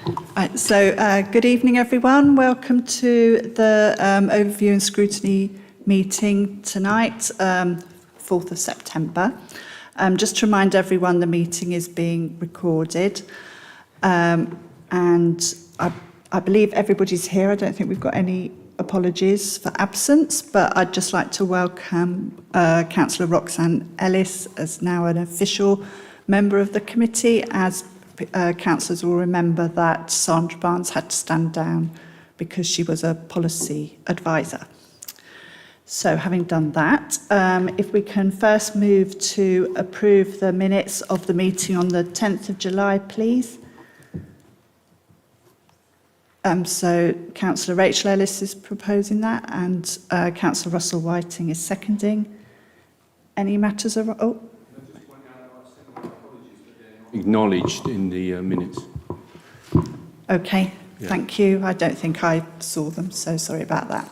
Right, good evening, everyone. Welcome to the Overview and Scrutiny meeting tonight, 4th of September. Just to remind everyone, the meeting is being recorded. And I believe everybody's here. I don't think we've got any apologies for absence, but I'd just like to welcome Councillor Roxanne Ellis as now an official member of the committee. As councillors will remember that Sandra Barnes had to stand down because she was a policy advisor. So having done that, if we can first move to approve the minutes of the meeting on the 10th of July, please. So Councillor Rachel Ellis is proposing that and Councillor Russell Whiting is seconding. Any matters? Acknowledged in the minutes. Okay, yeah. Thank you. I don't think I saw them, so sorry about that.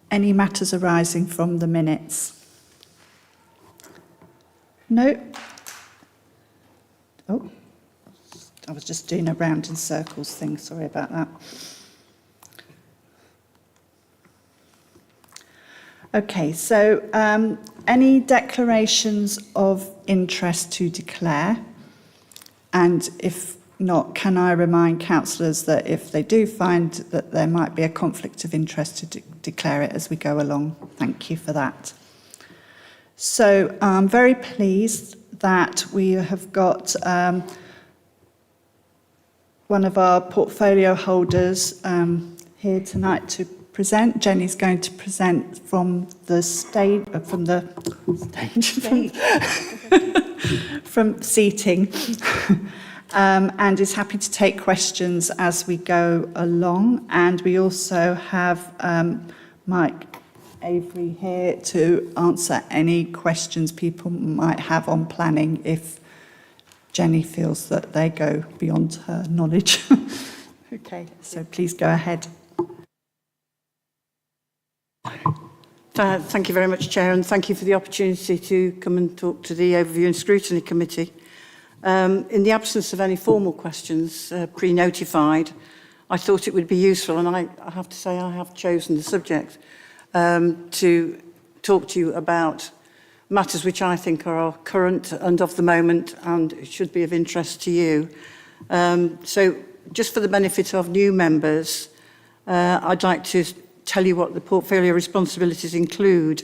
Any matters arising from the minutes? No? Oh, I was just doing a round in circles thing, sorry about that. Okay, so any declarations of interest to declare? And if not, can I remind councillors that if they do find that there might be a conflict of interest to declare it as we go along? Thank you for that. So I'm very pleased that we have got one of our portfolio holders here tonight to present. Jenny's going to present from the stage, from seating, and is happy to take questions as we go along. And we also have Mike Avery here to answer any questions people might have on planning if Jenny feels that they go beyond her knowledge. Okay, so please go ahead. Thank you very much, Chair, and thank you for the opportunity to come and talk to the Overview and Scrutiny Committee. In the absence of any formal questions pre-notified, I thought it would be useful, and I have to say I have chosen the subject, to talk to you about matters which I think are current and of the moment and should be of interest to you. So just for the benefit of new members, I'd like to tell you what the portfolio responsibilities include.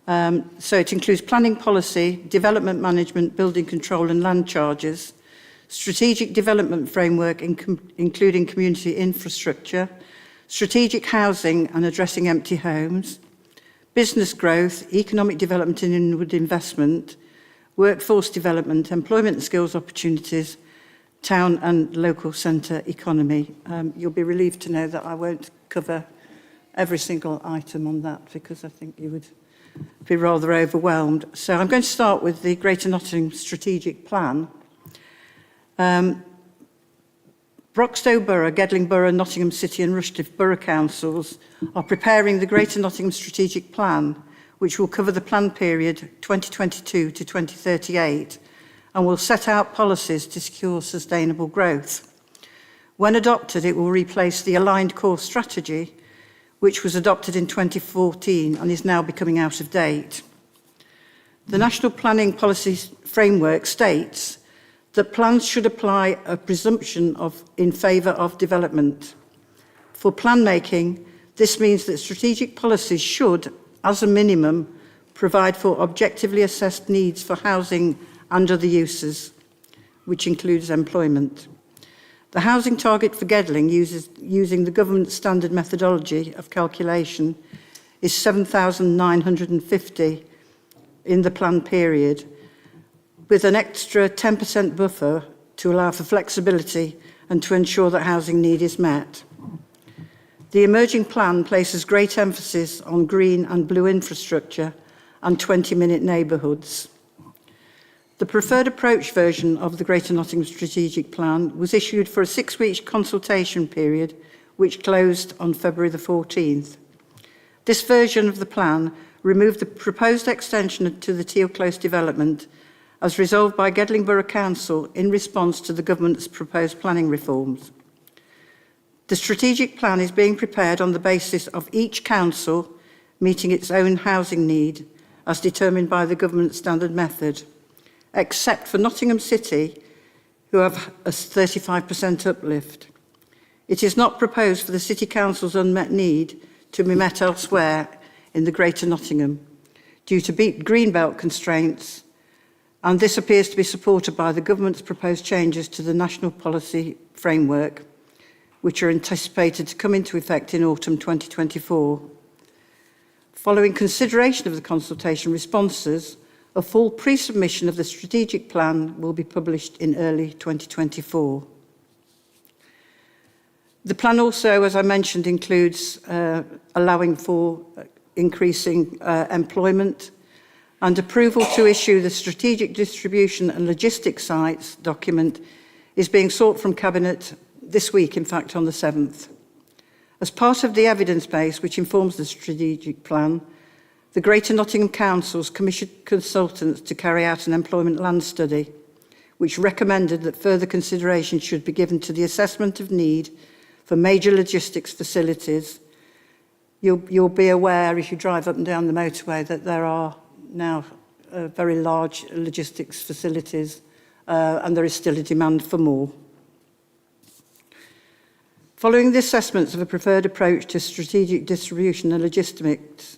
So it includes planning policy, development management, building control and land charges, strategic development framework including community infrastructure, strategic housing and addressing empty homes, business growth, economic development and inward investment, workforce development, employment and skills opportunities, town and local centre economy. You'll be relieved to know that I won't cover every single item on that because I think you would be rather overwhelmed. So I'm going to start with the Greater Nottingham Strategic Plan. Broxtowe Borough, Gedling Borough, Nottingham City and Rushcliffe Borough Councils are preparing the Greater Nottingham Strategic Plan, which will cover the plan period 2022 to 2038 and will set out policies to secure sustainable growth. When adopted, it will replace the Aligned Core Strategy, which was adopted in 2014 and is now becoming out of date. The National Planning Policy Framework states that plans should apply a presumption in favour of development. For plan making, this means that strategic policies should, as a minimum, provide for objectively assessed needs for housing and other uses, which includes employment. The housing target for Gedling, using the government standard methodology of calculation, is 7,950 in the planned period, with an extra 10% buffer to allow for flexibility and to ensure that housing need is met. The emerging plan places great emphasis on green and blue infrastructure and 20-minute neighbourhoods. The preferred approach version of the Greater Nottingham Strategic Plan was issued for a 6-week consultation period, which closed on February the 14th. This version of the plan removed the proposed extension to the Teal Close development as resolved by Gedling Borough Council in response to the government's proposed planning reforms. The strategic plan is being prepared on the basis of each council meeting its own housing need as determined by the government standard method, except for Nottingham City, who have a 35% uplift. It is not proposed for the City Council's unmet need to be met elsewhere in the Greater Nottingham due to greenbelt constraints, and this appears to be supported by the government's proposed changes to the National Policy Framework, which are anticipated to come into effect in autumn 2024. Following consideration of the consultation responses, a full pre-submission of the strategic plan will be published in early 2024. The plan also, as I mentioned, includes allowing for increasing employment and approval to issue the Strategic Distribution and Logistics Sites document is being sought from Cabinet this week, in fact, on the 7th. As part of the evidence base which informs the strategic plan, the Greater Nottingham Council's commissioned consultants to carry out an employment land study, which recommended that further consideration should be given to the assessment of need for major logistics facilities. You'll be aware, if you drive up and down the motorway, that there are now very large logistics facilities, and there is still a demand for more. Following the assessments of a preferred approach to strategic distribution and logistics,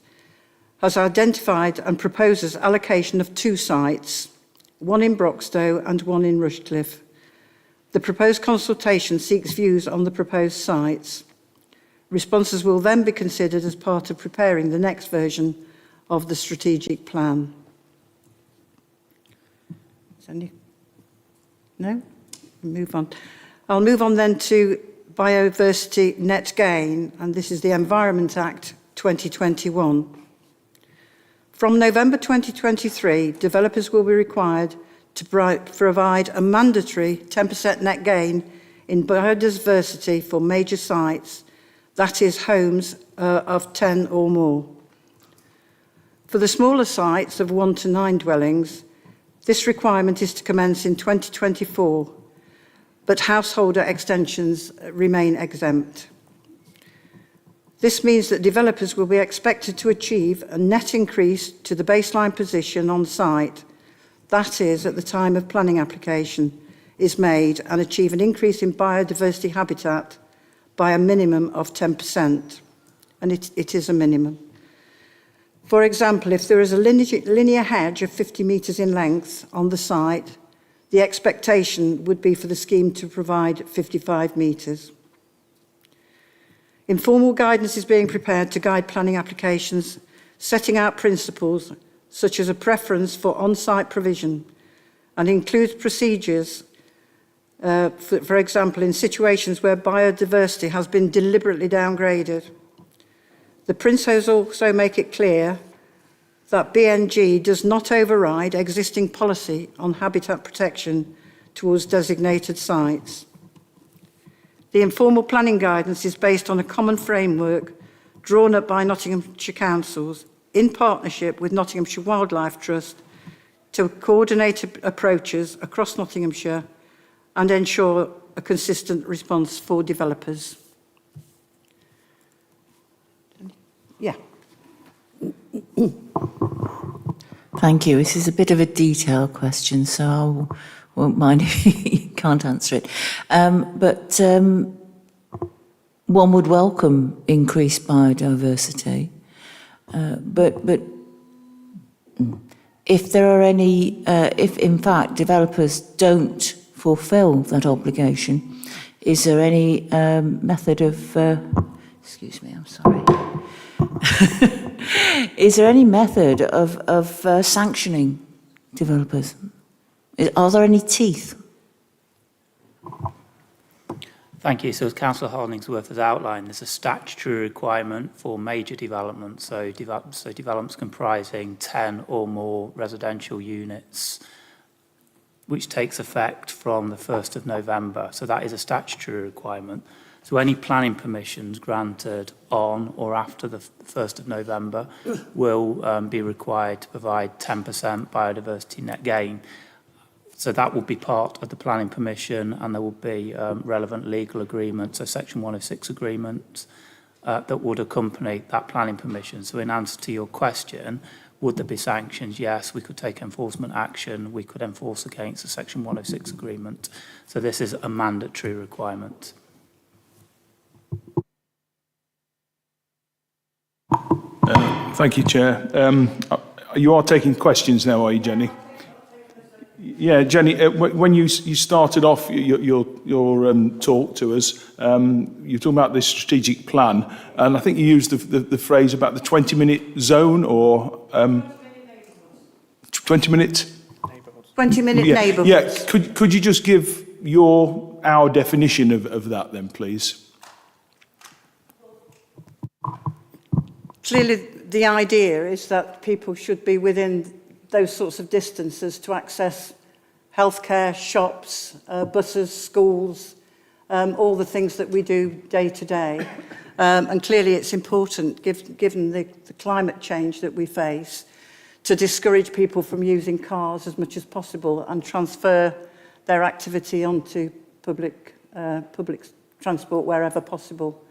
has identified and proposes allocation of 2 sites, one in Broxtowe and one in Rushcliffe. The proposed consultation seeks views on the proposed sites. Responses will then be considered as part of preparing the next version of the strategic plan. No? Move on. I'll move on then to biodiversity net gain, and this is the Environment Act 2021. From November 2023, developers will be required to provide a mandatory 10% net gain in biodiversity for major sites, that is, homes of 10 or more. For the smaller sites of 1 to 9 dwellings, this requirement is to commence in 2024, but householder extensions remain exempt. This means that developers will be expected to achieve a net increase to the baseline position on site, that is, at the time of planning application is made, and achieve an increase in biodiversity habitat by a minimum of 10%, and it is a minimum. For example, if there is a linear hedge of 50 metres in length on the site, the expectation would be for the scheme to provide 55 metres. Informal guidance is being prepared to guide planning applications, setting out principles such as a preference for on-site provision, and includes procedures, for example, in situations where biodiversity has been deliberately downgraded. The principles also make it clear that BNG does not override existing policy on habitat protection towards designated sites. The informal planning guidance is based on a common framework drawn up by Nottinghamshire councils in partnership with Nottinghamshire Wildlife Trust to coordinate approaches across Nottinghamshire and ensure a consistent response for developers. Yeah. Thank you. This is a bit of a detailed question, so I won't mind if you can't answer it. But one would welcome increased biodiversity. But if there are any, if in fact developers don't fulfil that obligation, is there any method of, excuse me, I'm sorry. Is there any method of sanctioning developers? Are there any teeth? Thank you. So as Councillor Holdingsworth has outlined, there's a statutory requirement for major developments, so developments comprising 10 or more residential units, which takes effect from the 1st of November. So that is a statutory requirement. So any planning permissions granted on or after the 1st of November will be required to provide 10% biodiversity net gain. So that will be part of the planning permission, and there will be relevant legal agreements, so Section 106 agreements, that would accompany that planning permission. So in answer to your question, would there be sanctions? Yes, we could take enforcement action. We could enforce against the Section 106 agreement. So this is a mandatory requirement. Thank you, Chair. You are taking questions now, are you, Jenny? Yeah, Jenny, when you started off your talk to us, you were talking about this strategic plan, and I think you used the phrase about the 20-minute zone, or 20-minute... 20-minute neighbourhoods. Yeah, could you just give our definition of that then, please? Clearly, the idea is that people should be within those sorts of distances to access healthcare, shops, buses, schools, all the things that we do day to day. And clearly it's important, given the climate change that we face, to discourage people from using cars as much as possible and transfer their activity onto public transport wherever possible.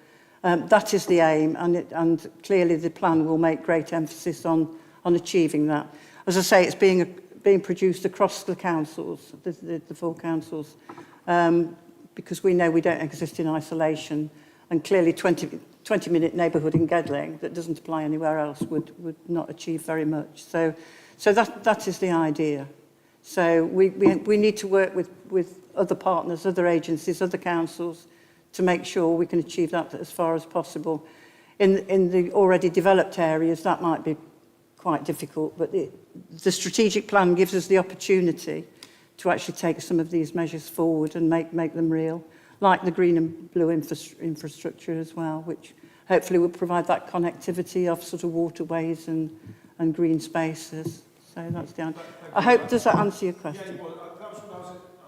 That is the aim, and clearly the plan will make great emphasis on achieving that. As I say, it's being produced across the councils, the four councils, because we know we don't exist in isolation, and clearly 20-minute neighbourhood in Gedling that doesn't apply anywhere else would not achieve very much. So that is the idea. So we need to work with other partners, other agencies, other councils, to make sure we can achieve that as far as possible. In the already developed areas, that might be quite difficult, but the strategic plan gives us the opportunity to actually take some of these measures forward and make them real, like the green and blue infrastructure as well, which hopefully will provide that connectivity of sort of waterways and green spaces. So that's the answer. I hope, does that answer your question? Yeah, well,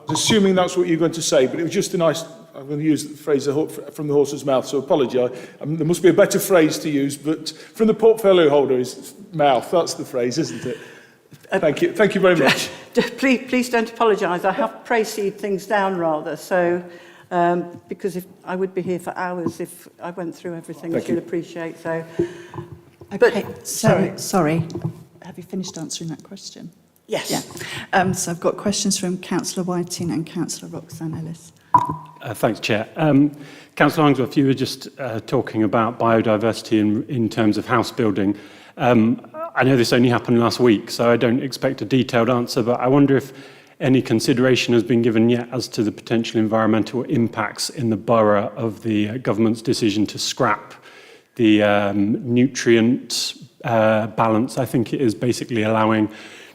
I was assuming that's what you were going to say, but it was just a nice... I'm going to use the phrase from the horse's mouth, so apologise. There must be a better phrase to use, but from the portfolio holder's mouth, that's the phrase, isn't it? Thank you. Thank you very much. Please don't apologise. I have précéded things down rather, so because if I would be here for hours if I went through everything, as you'll appreciate. So, Okay, sorry. Have you finished answering that question? yes. Yeah. So I've got questions from Councillor Whiting and Councillor Roxanne Ellis. Thanks, Chair. Councillor Hollingsworth, you were just talking about biodiversity in terms of house building. I know this only happened last week, so I don't expect a detailed answer, but I wonder if any consideration has been given yet as to the potential environmental impacts in the borough of the government's decision to scrap the nutrient balance. I think it is basically allowing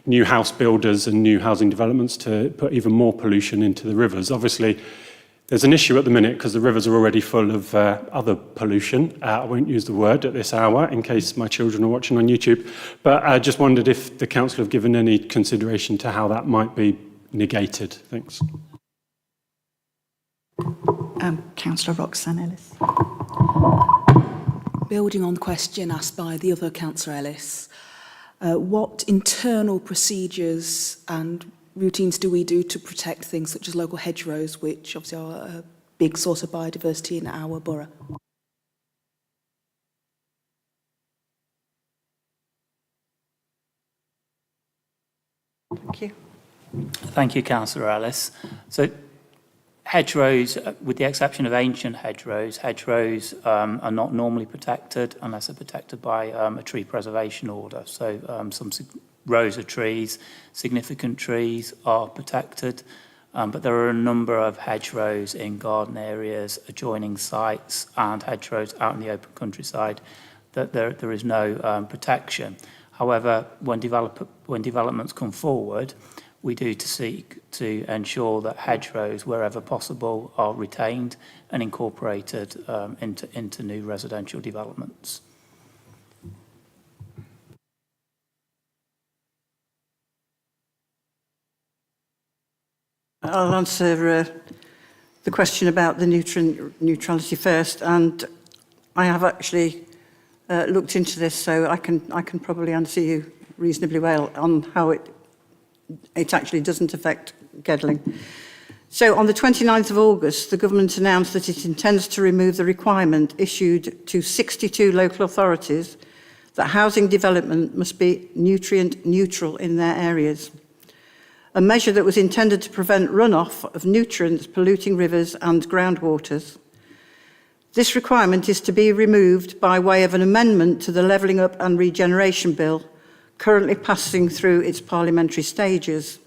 new house builders and new housing developments to put even more pollution into the rivers. Obviously, there's an issue at the minute because the rivers are already full of other pollution. I won't use the word at this hour in case my children are watching on YouTube, but I just wondered if the council have given any consideration to how that might be negated. Thanks. Councillor Roxanne Ellis. Building on the question asked by the other Councillor Ellis, what internal procedures and routines do we do to protect things such as local hedgerows, which obviously are a big source of biodiversity in our borough? Thank you. Thank you, Councillor Ellis. So hedgerows, with the exception of ancient hedgerows, are not normally protected unless they're protected by a tree preservation order. So some rows of trees, significant trees are protected, but there are a number of hedgerows in garden areas, adjoining sites, and hedgerows out in the open countryside that there is no protection. However, when developments come forward, we do to seek to ensure that hedgerows, wherever possible, are retained and incorporated into new residential developments. I'll answer the question about the nutrient neutrality first, and I have actually looked into this, so I can probably answer you reasonably well on how it actually doesn't affect Gedling. So on the 29th of August, the government announced that it intends to remove the requirement issued to 62 local authorities that housing development must be nutrient neutral in their areas. A measure that was intended to prevent runoff of nutrients polluting rivers and groundwaters. This requirement is to be removed by way of an amendment to the Levelling Up and Regeneration Bill, currently passing through its parliamentary stages.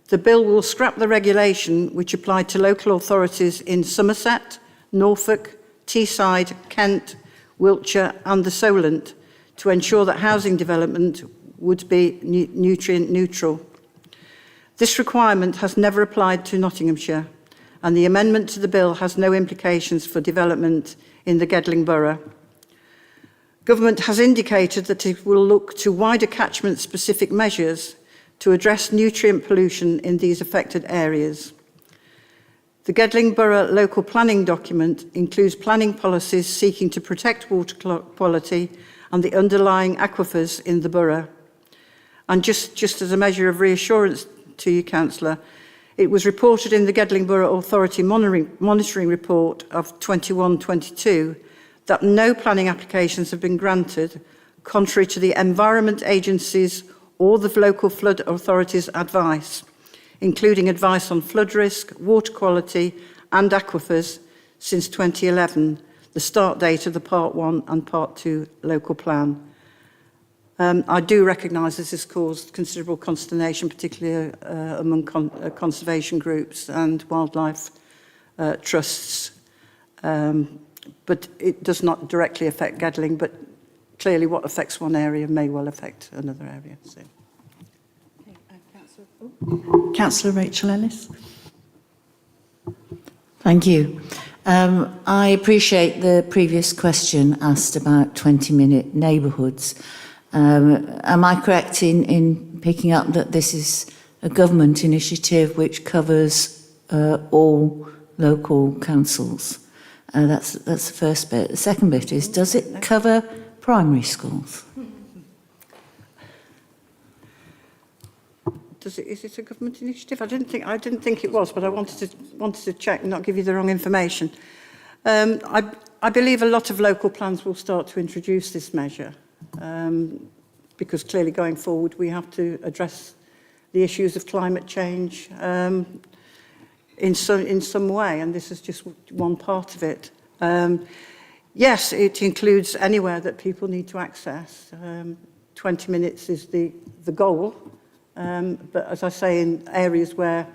The bill will scrap the regulation which applied to local authorities in Somerset, Norfolk, Teesside, Kent, Wiltshire and the Solent to ensure that housing development would be nutrient neutral. This requirement has never applied to Nottinghamshire, and the amendment to the bill has no implications for development in the Gedling Borough. Government has indicated that it will look to wider catchment-specific measures to address nutrient pollution in these affected areas. The Gedling Borough local planning document includes planning policies seeking to protect water quality and the underlying aquifers in the borough. And just as a measure of reassurance to you, Councillor, it was reported in the Gedling Borough Authority monitoring report of 21-22 that no planning applications have been granted, contrary to the Environment Agency's or the local flood authorities' advice, including advice on flood risk, water quality and aquifers since 2011, the start date of the Part 1 and Part 2 local plan. I do recognise this has caused considerable consternation, particularly among conservation groups and wildlife trusts, but it does not directly affect Gedling, but clearly what affects one area may well affect another area. So. Councillor Rachel Ellis. Thank you. I appreciate the previous question asked about 20-minute neighbourhoods. Am I correct in picking up that this is a government initiative which covers all local councils? That's the first bit. The second bit is, does it cover primary schools? Is it a government initiative? I didn't think it was, but I wanted to check and not give you the wrong information. I believe a lot of local plans will start to introduce this measure, because clearly going forward we have to address the issues of climate change in some way, and this is just one part of it. Yes, it includes anywhere that people need to access. 20 minutes is the goal. But as I say, in areas where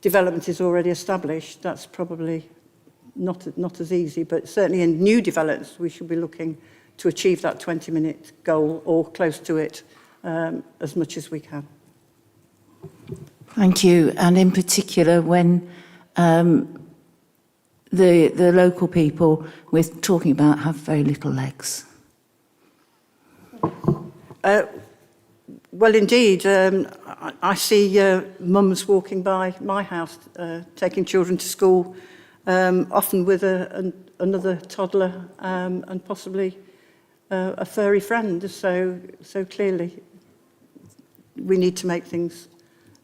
development is already established, that's probably not as easy. But certainly in new developments, we should be looking to achieve that 20-minute goal or close to it as much as we can. Thank you. And in particular, when the local people we're talking about have very little legs. Well, indeed, I see mums walking by my house, taking children to school, often with another toddler and possibly a furry friend. So clearly, we need to make things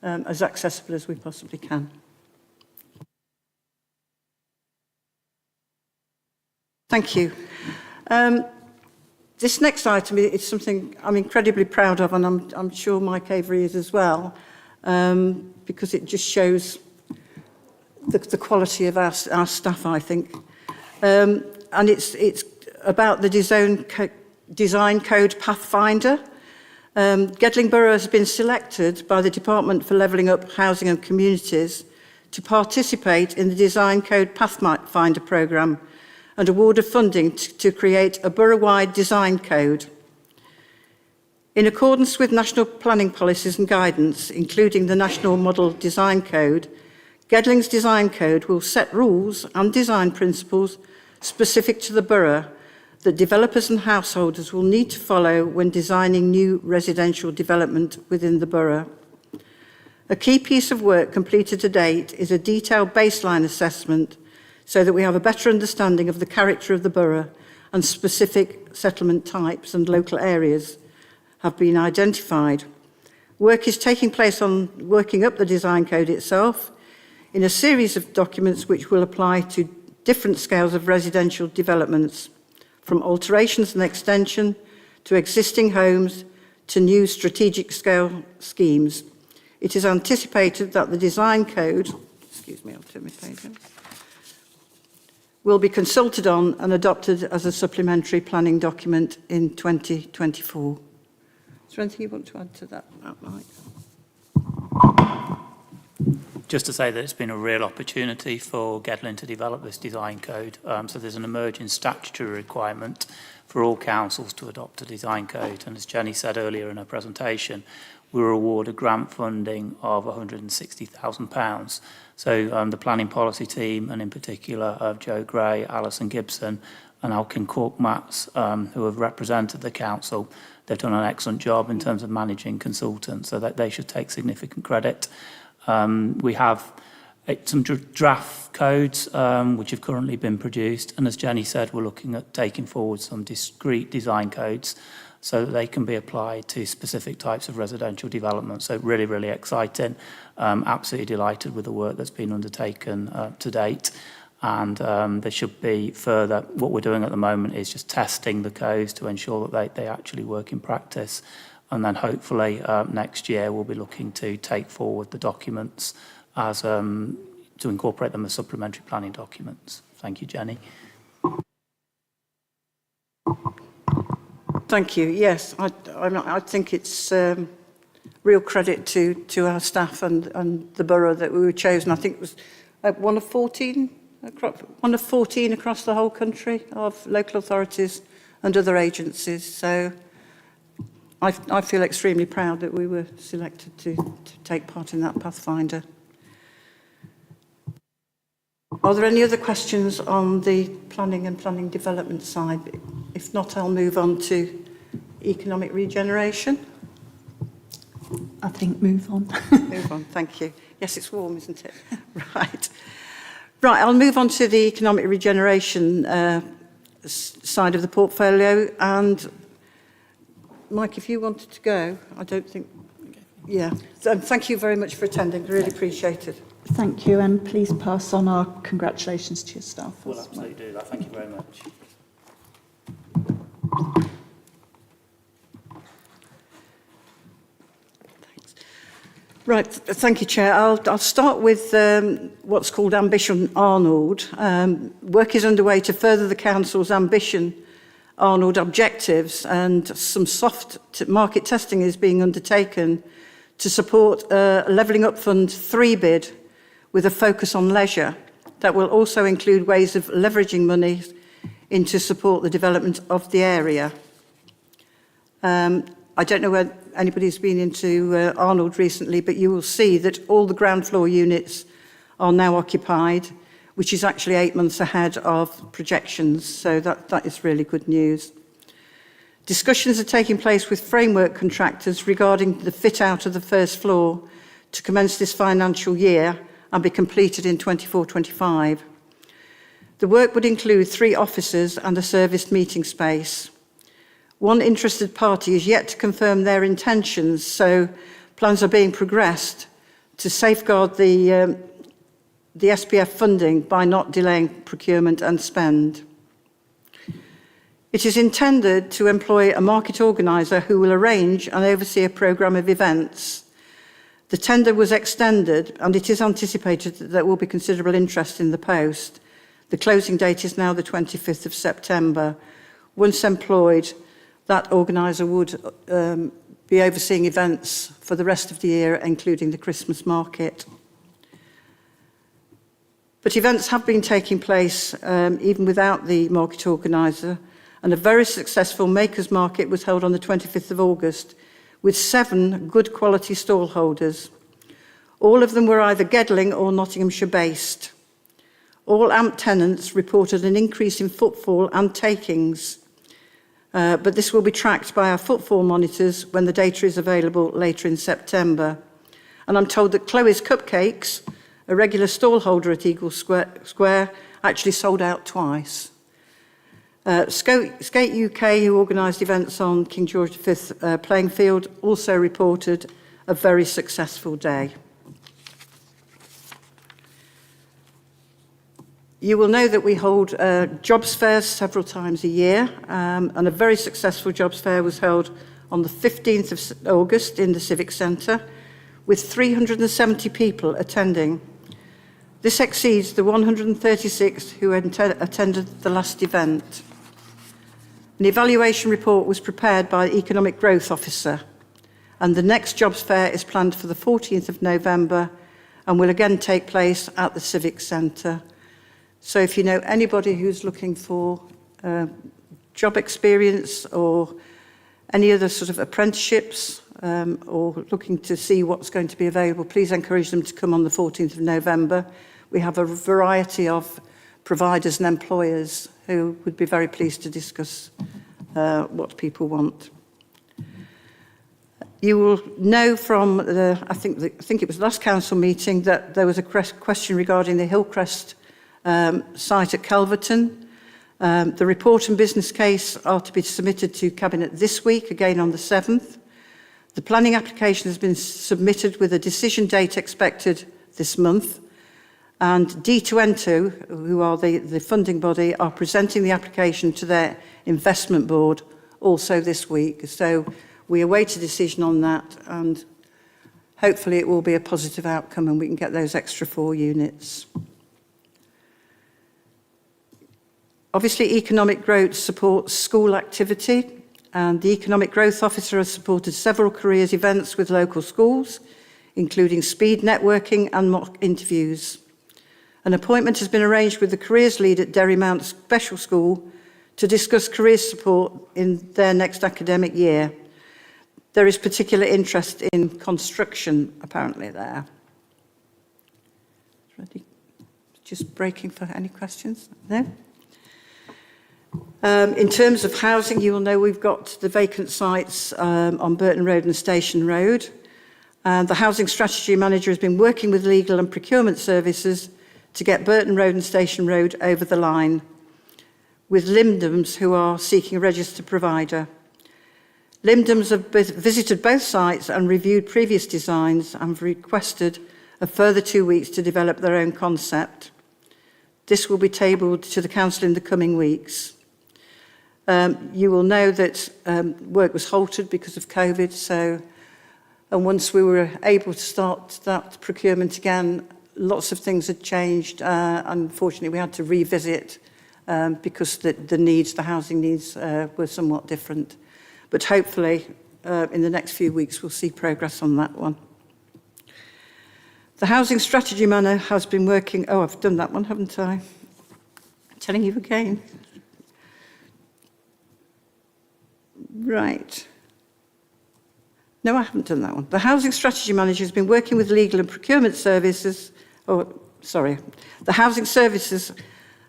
as accessible as we possibly can. Thank you. This next item is something I'm incredibly proud of, and I'm sure Mike Avery is as well, because it just shows the quality of our staff, I think. And it's about the Design Code Pathfinder. Gedling Borough has been selected by the Department for Levelling Up Housing and Communities to participate in the Design Code Pathfinder programme and award of funding to create a borough-wide design code. In accordance with national planning policies and guidance, including the National Model Design Code, Gedling's Design Code will set rules and design principles specific to the borough that developers and householders will need to follow when designing new residential development within the borough. A key piece of work completed to date is a detailed baseline assessment so that we have a better understanding of the character of the borough, and specific settlement types and local areas have been identified. Work is taking place on working up the design code itself in a series of documents which will apply to different scales of residential developments, from alterations and extension to existing homes to new strategic scale schemes. It is anticipated that the design code, I'll turn my page over, will be consulted on and adopted as a supplementary planning document in 2024. Is there anything you want to add to that, Mike? Just to say that it's been a real opportunity for Gedling to develop this design code. So there's an emerging statutory requirement for all councils to adopt a design code. And as Jenny said earlier in her presentation, we were awarded grant funding of £160,000. So the planning policy team, and in particular Joe Gray, Alison Gibson and Alkin Corkmats, who have represented the council, they've done an excellent job in terms of managing consultants, so that they should take significant credit. We have some draft codes which have currently been produced, and as Jenny said, we're looking at taking forward some discrete design codes so that they can be applied to specific types of residential development. So really, really exciting. Absolutely delighted with the work that's been undertaken to date. And there should be further. What we're doing at the moment is just testing the codes to ensure that they actually work in practice. And then hopefully next year we'll be looking to take forward the documents as to incorporate them as supplementary planning documents. Thank you, Jenny. Thank you. Yes, I think it's real credit to our staff and the borough that we were chosen. I think it was one of 14 across the whole country of local authorities and other agencies. So I feel extremely proud that we were selected to take part in that Pathfinder. Are there any other questions on the planning and planning development side? If not, I'll move on to economic regeneration. I think move on. Move on, thank you. Yes, it's warm, isn't it? Right. Right, I'll move on to the economic regeneration side of the portfolio. And Mike, if you wanted to go, I don't think... Yeah. Thank you very much for attending. Really appreciate it. Thank you, and please pass on our congratulations to your staff. We'll absolutely do that. Thank you very much. Thanks. Right, thank you, Chair. I'll start with what's called Ambition Arnold. Work is underway to further the Council's Ambition Arnold objectives, and some soft market testing is being undertaken to support a Levelling Up Fund 3 bid with a focus on leisure that will also include ways of leveraging money in to support the development of the area. I don't know whether anybody's been into Arnold recently, but you will see that all the ground floor units are now occupied, which is actually 8 months ahead of projections, so that is really good news. Discussions are taking place with framework contractors regarding the fit out of the first floor to commence this financial year and be completed in 24-25. The work would include 3 offices and a serviced meeting space. One interested party is yet to confirm their intentions, so plans are being progressed to safeguard the SPF funding by not delaying procurement and spend. It is intended to employ a market organiser who will arrange and oversee a programme of events. The tender was extended, and it is anticipated that there will be considerable interest in the post. The closing date is now the 25th of September. Once employed, that organiser would be overseeing events for the rest of the year, including the Christmas market. But events have been taking place even without the market organiser, and a very successful Makers Market was held on the 25th of August with 7 good quality stall holders. All of them were either Gedling or Nottinghamshire based. All AMP tenants reported an increase in footfall and takings, but this will be tracked by our footfall monitors when the data is available later in September. And I'm told that Chloe's Cupcakes, a regular stall holder at Eagle Square, actually sold out twice. Skate UK, who organised events on King George V playing field, also reported a very successful day. You will know that we hold jobs fairs several times a year, and a very successful jobs fair was held on the 15th of August in the Civic Centre, with 370 people attending. This exceeds the 136 who attended the last event. An evaluation report was prepared by the Economic Growth Officer, and the next jobs fair is planned for the 14th of November and will again take place at the Civic Centre. So if you know anybody who's looking for job experience or any other sort of apprenticeships or looking to see what's going to be available, please encourage them to come on the 14th of November. We have a variety of providers and employers who would be very pleased to discuss what people want. You will know from I think it was the last council meeting that there was a question regarding the Hillcrest site at Calverton. The report and business case are to be submitted to Cabinet this week, again on the 7th. The planning application has been submitted with a decision date expected this month. And D2N2, who are the funding body, are presenting the application to their investment board also this week. So we await a decision on that, and hopefully it will be a positive outcome and we can get those extra 4 units. Obviously, economic growth supports school activity, and the Economic Growth Officer has supported several careers events with local schools, including speed networking and mock interviews. An appointment has been arranged with the careers lead at Derry Mount Special School to discuss careers support in their next academic year. There is particular interest in construction, apparently, there. Ready? Just breaking for any questions? No? In terms of housing, you will know we've got the vacant sites on Burton Road and Station Road. The Housing Strategy Manager has been working with legal and procurement services to get Burton Road and Station Road over the line, with Lindums, who are seeking a registered provider. Lindums have visited both sites and reviewed previous designs and have requested a further 2 weeks to develop their own concept. This will be tabled to the Council in the coming weeks. You will know that work was halted because of COVID, and once we were able to start that procurement again, lots of things had changed. Unfortunately, we had to revisit because the housing needs were somewhat different. But hopefully, in the next few weeks, we'll see progress on that one. The Housing Strategy Manager has been working... Oh, I've done that one, haven't I? I'm telling you again. Right. No, I haven't done that one. The Housing Strategy Manager has been working with legal and procurement services... The Housing Services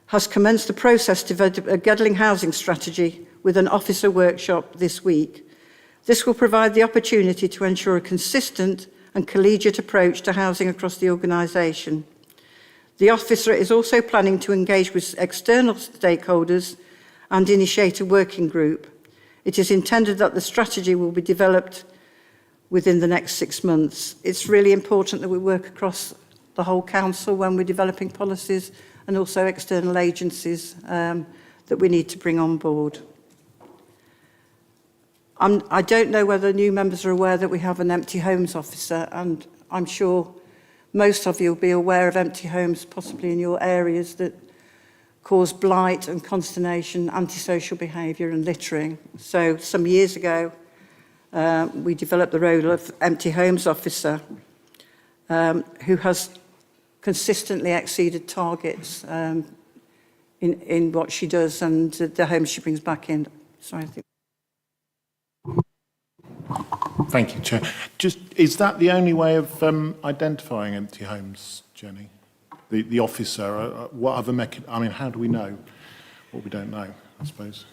has commenced the process to develop a Gedling housing strategy with an officer workshop this week. This will provide the opportunity to ensure a consistent and collegiate approach to housing across the organisation. The officer is also planning to engage with external stakeholders and initiate a working group. It is intended that the strategy will be developed within the next 6 months. It's really important that we work across the whole council when we're developing policies, and also external agencies that we need to bring on board. I don't know whether new members are aware that we have an empty homes officer, and I'm sure most of you will be aware of empty homes, possibly in your areas, that cause blight and consternation, antisocial behaviour and littering. So some years ago, we developed the role of empty homes officer, who has consistently exceeded targets in what she does and the homes she brings back in. Sorry, I think. Thank you, Chair. Is that the only way of identifying empty homes, Jenny? The officer, what other how do we know what we don't know, I suppose?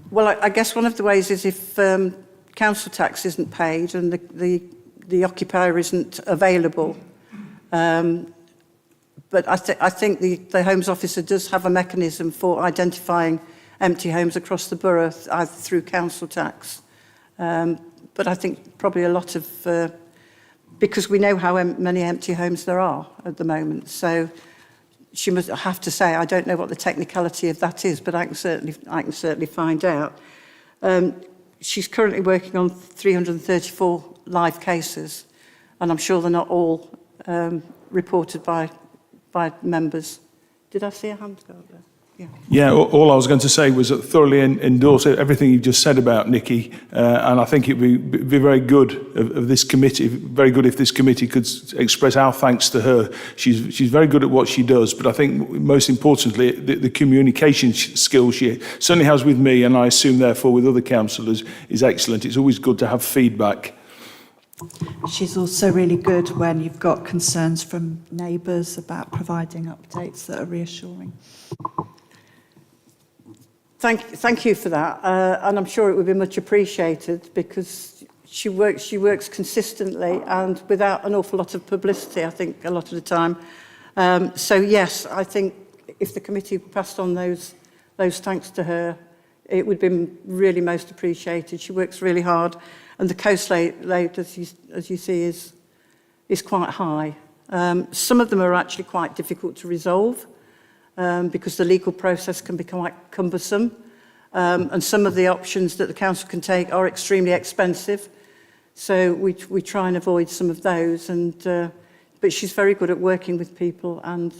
Well, I guess one of the ways is if council tax isn't paid and the occupier isn't available. But I think the Homes Officer does have a mechanism for identifying empty homes across the borough, either through council tax. But I think probably a lot of because we know how many empty homes there are at the moment. So she must have to say, I don't know what the technicality of that is, but I can certainly find out. She's currently working on 334 live cases, and I'm sure they're not all reported by members. Did I see a hand go up there? Yeah, all I was going to say was that thoroughly endorse everything you've just said about Nikki, and I think it would be very good of this committee, very good if this committee could express our thanks to her. She's very good at what she does, but I think most importantly, the communication skills she certainly has with me, and I assume therefore with other councillors, is excellent. It's always good to have feedback. She's also really good when you've got concerns from neighbours about providing updates that are reassuring. Thank you for that, and I'm sure it would be much appreciated because she works consistently and without an awful lot of publicity, I think, a lot of the time. So yes, I think if the committee passed on those thanks to her, it would be really most appreciated. She works really hard, and the caseload, as you see, is quite high. Some of them are actually quite difficult to resolve. Because the legal process can be quite cumbersome, and some of the options that the council can take are extremely expensive. So we try and avoid some of those. But she's very good at working with people and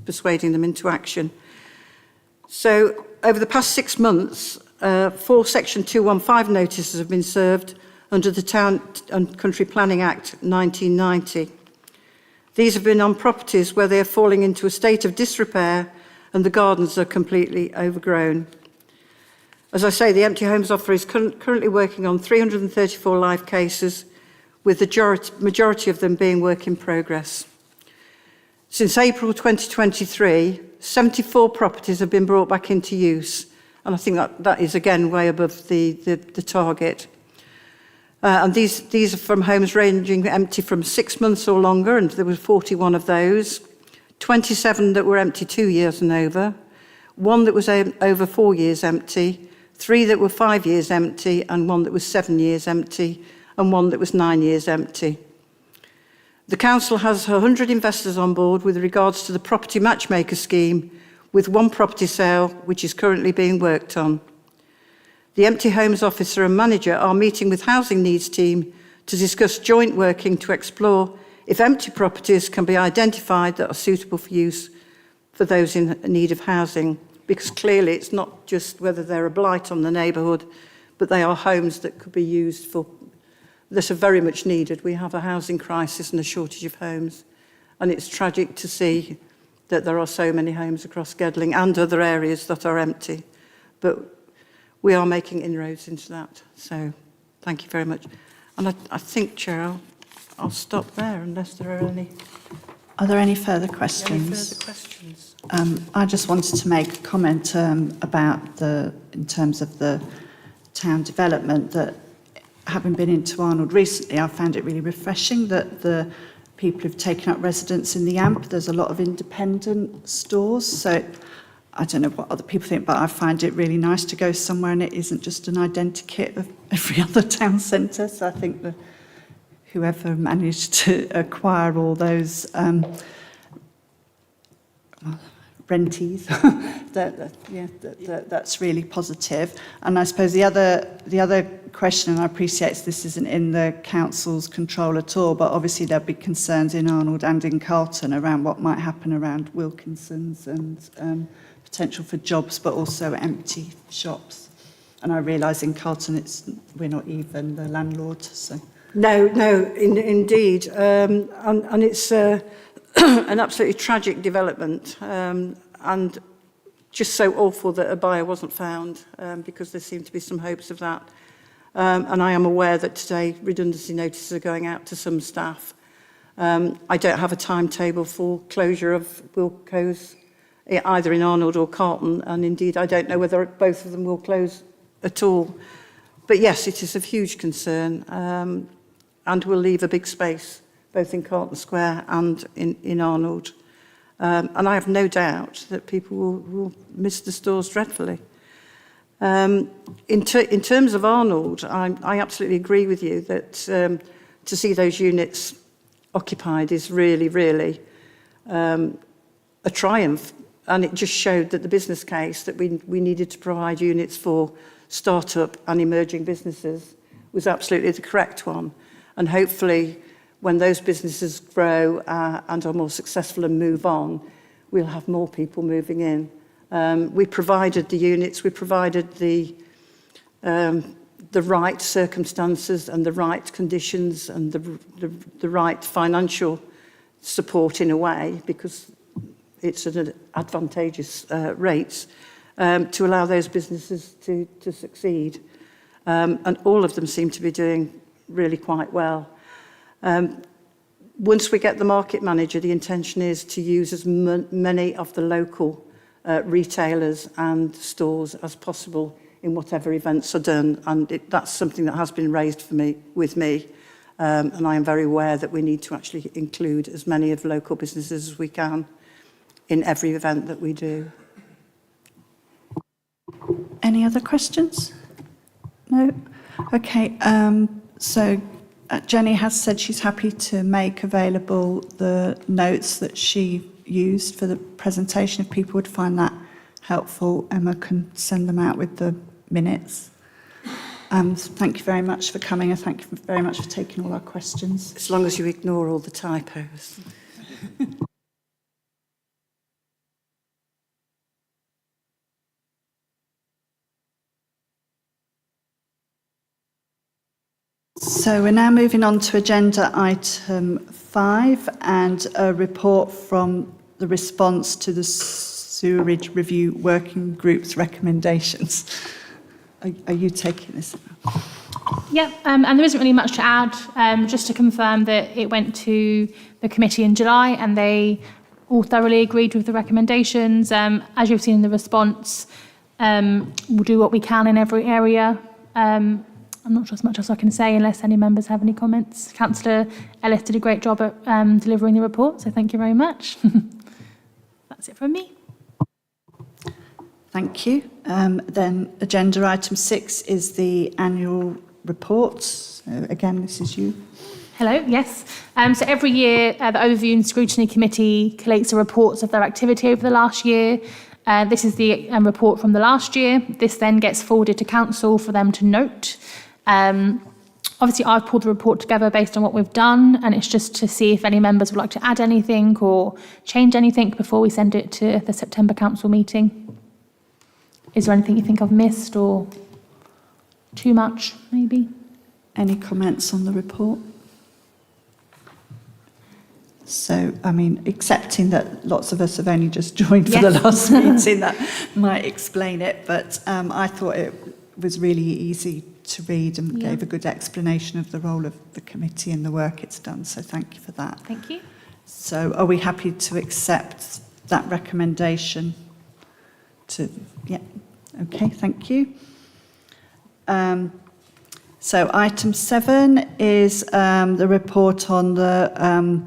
persuading them into action. So over the past 6 months, 4 Section 215 notices have been served under the Town and Country Planning Act 1990. These have been on properties where they are falling into a state of disrepair and the gardens are completely overgrown. As I say, the Empty Homes Officer is currently working on 334 live cases, with the majority of them being work in progress. Since April 2023, 74 properties have been brought back into use, and I think that is again way above the target. And these are from homes ranging empty from 6 months or longer, and there were 41 of those, 27 that were empty 2 years and over, 1 that was over 4 years empty, 3 that were 5 years empty, and 1 that was 7 years empty, and 1 that was 9 years empty. The council has 100 investors on board with regards to the property matchmaker scheme, with 1 property sale which is currently being worked on. The Empty Homes Officer and Manager are meeting with Housing Needs Team to discuss joint working to explore if empty properties can be identified that are suitable for use for those in need of housing, because clearly it's not just whether they're a blight on the neighbourhood, but they are homes that could be used for, that are very much needed. We have a housing crisis and a shortage of homes, and it's tragic to see that there are so many homes across Gedling and other areas that are empty. But we are making inroads into that. So thank you very much. And I think, Chair, I'll stop there unless there are any. Are there any further questions? Any further questions? I just wanted to make a comment about in terms of the town development, that having been into Arnold recently, I found it really refreshing that the people who've taken up residence in the AMP, there's a lot of independent stores. So I don't know what other people think, but I find it really nice to go somewhere and it isn't just an identikit of every other town centre. So I think that whoever managed to acquire all those renties, that's really positive. And I suppose the other question, and I appreciate this isn't in the council's control at all, but obviously there'll be concerns in Arnold and in Carlton around what might happen around Wilkinson's and potential for jobs, but also empty shops. And I realise in Carlton we're not even the landlord, so. No, indeed. And it's an absolutely tragic development, and just so awful that a buyer wasn't found, because there seemed to be some hopes of that. And I am aware that today redundancy notices are going out to some staff. I don't have a timetable for closure of Wilco's, either in Arnold or Carlton, and indeed I don't know whether both of them will close at all. But yes, it is of huge concern, and will leave a big space both in Carlton Square and in Arnold. And I have no doubt that people will miss the stores dreadfully. In terms of Arnold, I absolutely agree with you that to see those units occupied is really, really a triumph. And it just showed that the business case that we needed to provide units for start-up and emerging businesses was absolutely the correct one. And hopefully, when those businesses grow and are more successful and move on, we'll have more people moving in. We provided the units, we provided the right circumstances and the right conditions and the right financial support in a way, because it's at an advantageous rates to allow those businesses to succeed. And all of them seem to be doing really quite well. Once we get the market manager, the intention is to use as many of the local retailers and stores as possible in whatever events are done. And that's something that has been raised with me. And I am very aware that we need to actually include as many of the local businesses as we can in every event that we do. Any other questions? No? Okay, so Jenny has said she's happy to make available the notes that she used for the presentation. If people would find that helpful, Emma can send them out with the minutes. Thank you very much for coming, and thank you very much for taking all our questions. As long as you ignore all the typos. So we're now moving on to agenda item 5 and a report from the response to the Sewerage Review Working Group's recommendations. Are you taking this? Yeah, and there isn't really much to add, just to confirm that it went to the committee in July and they all thoroughly agreed with the recommendations. As you've seen in the response, we'll do what we can in every area. I'm not sure as much as I can say unless any members have any comments. Councillor Ellis did a great job at delivering the report, so thank you very much. That's it from me. Thank you. Then agenda item 6 is the annual report. So again, this is you. Hello, yes. So every year, the Overview and Scrutiny Committee collates the reports of their activity over the last year. This is the report from the last year. This then gets forwarded to Council for them to note. Obviously, I've pulled the report together based on what we've done, and it's just to see if any members would like to add anything or change anything before we send it to the September Council meeting. Is there anything you think I've missed or too much, maybe? Any comments on the report? So, I mean, accepting that lots of us have only just joined for the last meeting, that might explain it, but I thought it was really easy to read and gave a good explanation of the role of the committee and the work it's done, so thank you for that. Thank you. So are we happy to accept that recommendation? Yeah, okay, thank you. So item 7 is the report on the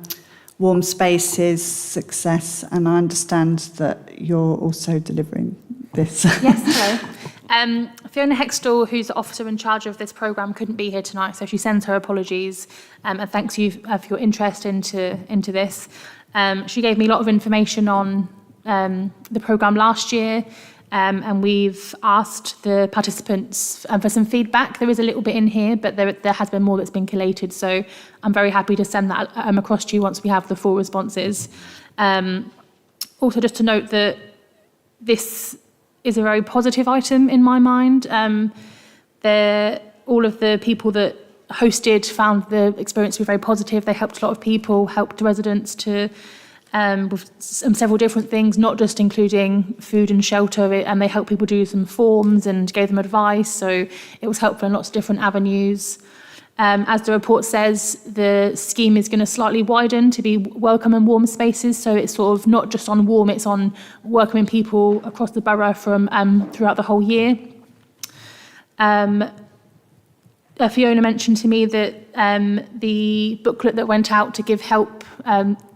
warm spaces success, and I understand that you're also delivering this. Yes, hello. Fiona Hextall, who's the officer in charge of this programme, couldn't be here tonight, so she sends her apologies and thanks you for your interest into this. She gave me a lot of information on the programme last year, and we've asked the participants for some feedback. There is a little bit in here, but there has been more that's been collated, so I'm very happy to send that across to you once we have the full responses. Also, just to note that this is a very positive item in my mind. All of the people that hosted found the experience to be very positive. They helped a lot of people, helped residents to with several different things, not just including food and shelter, and they helped people do some forms and gave them advice, so it was helpful in lots of different avenues. As the report says, the scheme is going to slightly widen to be welcome and warm spaces, so it's sort of not just on warm, it's on welcoming people across the borough from throughout the whole year. Fiona mentioned to me that the booklet that went out to give help,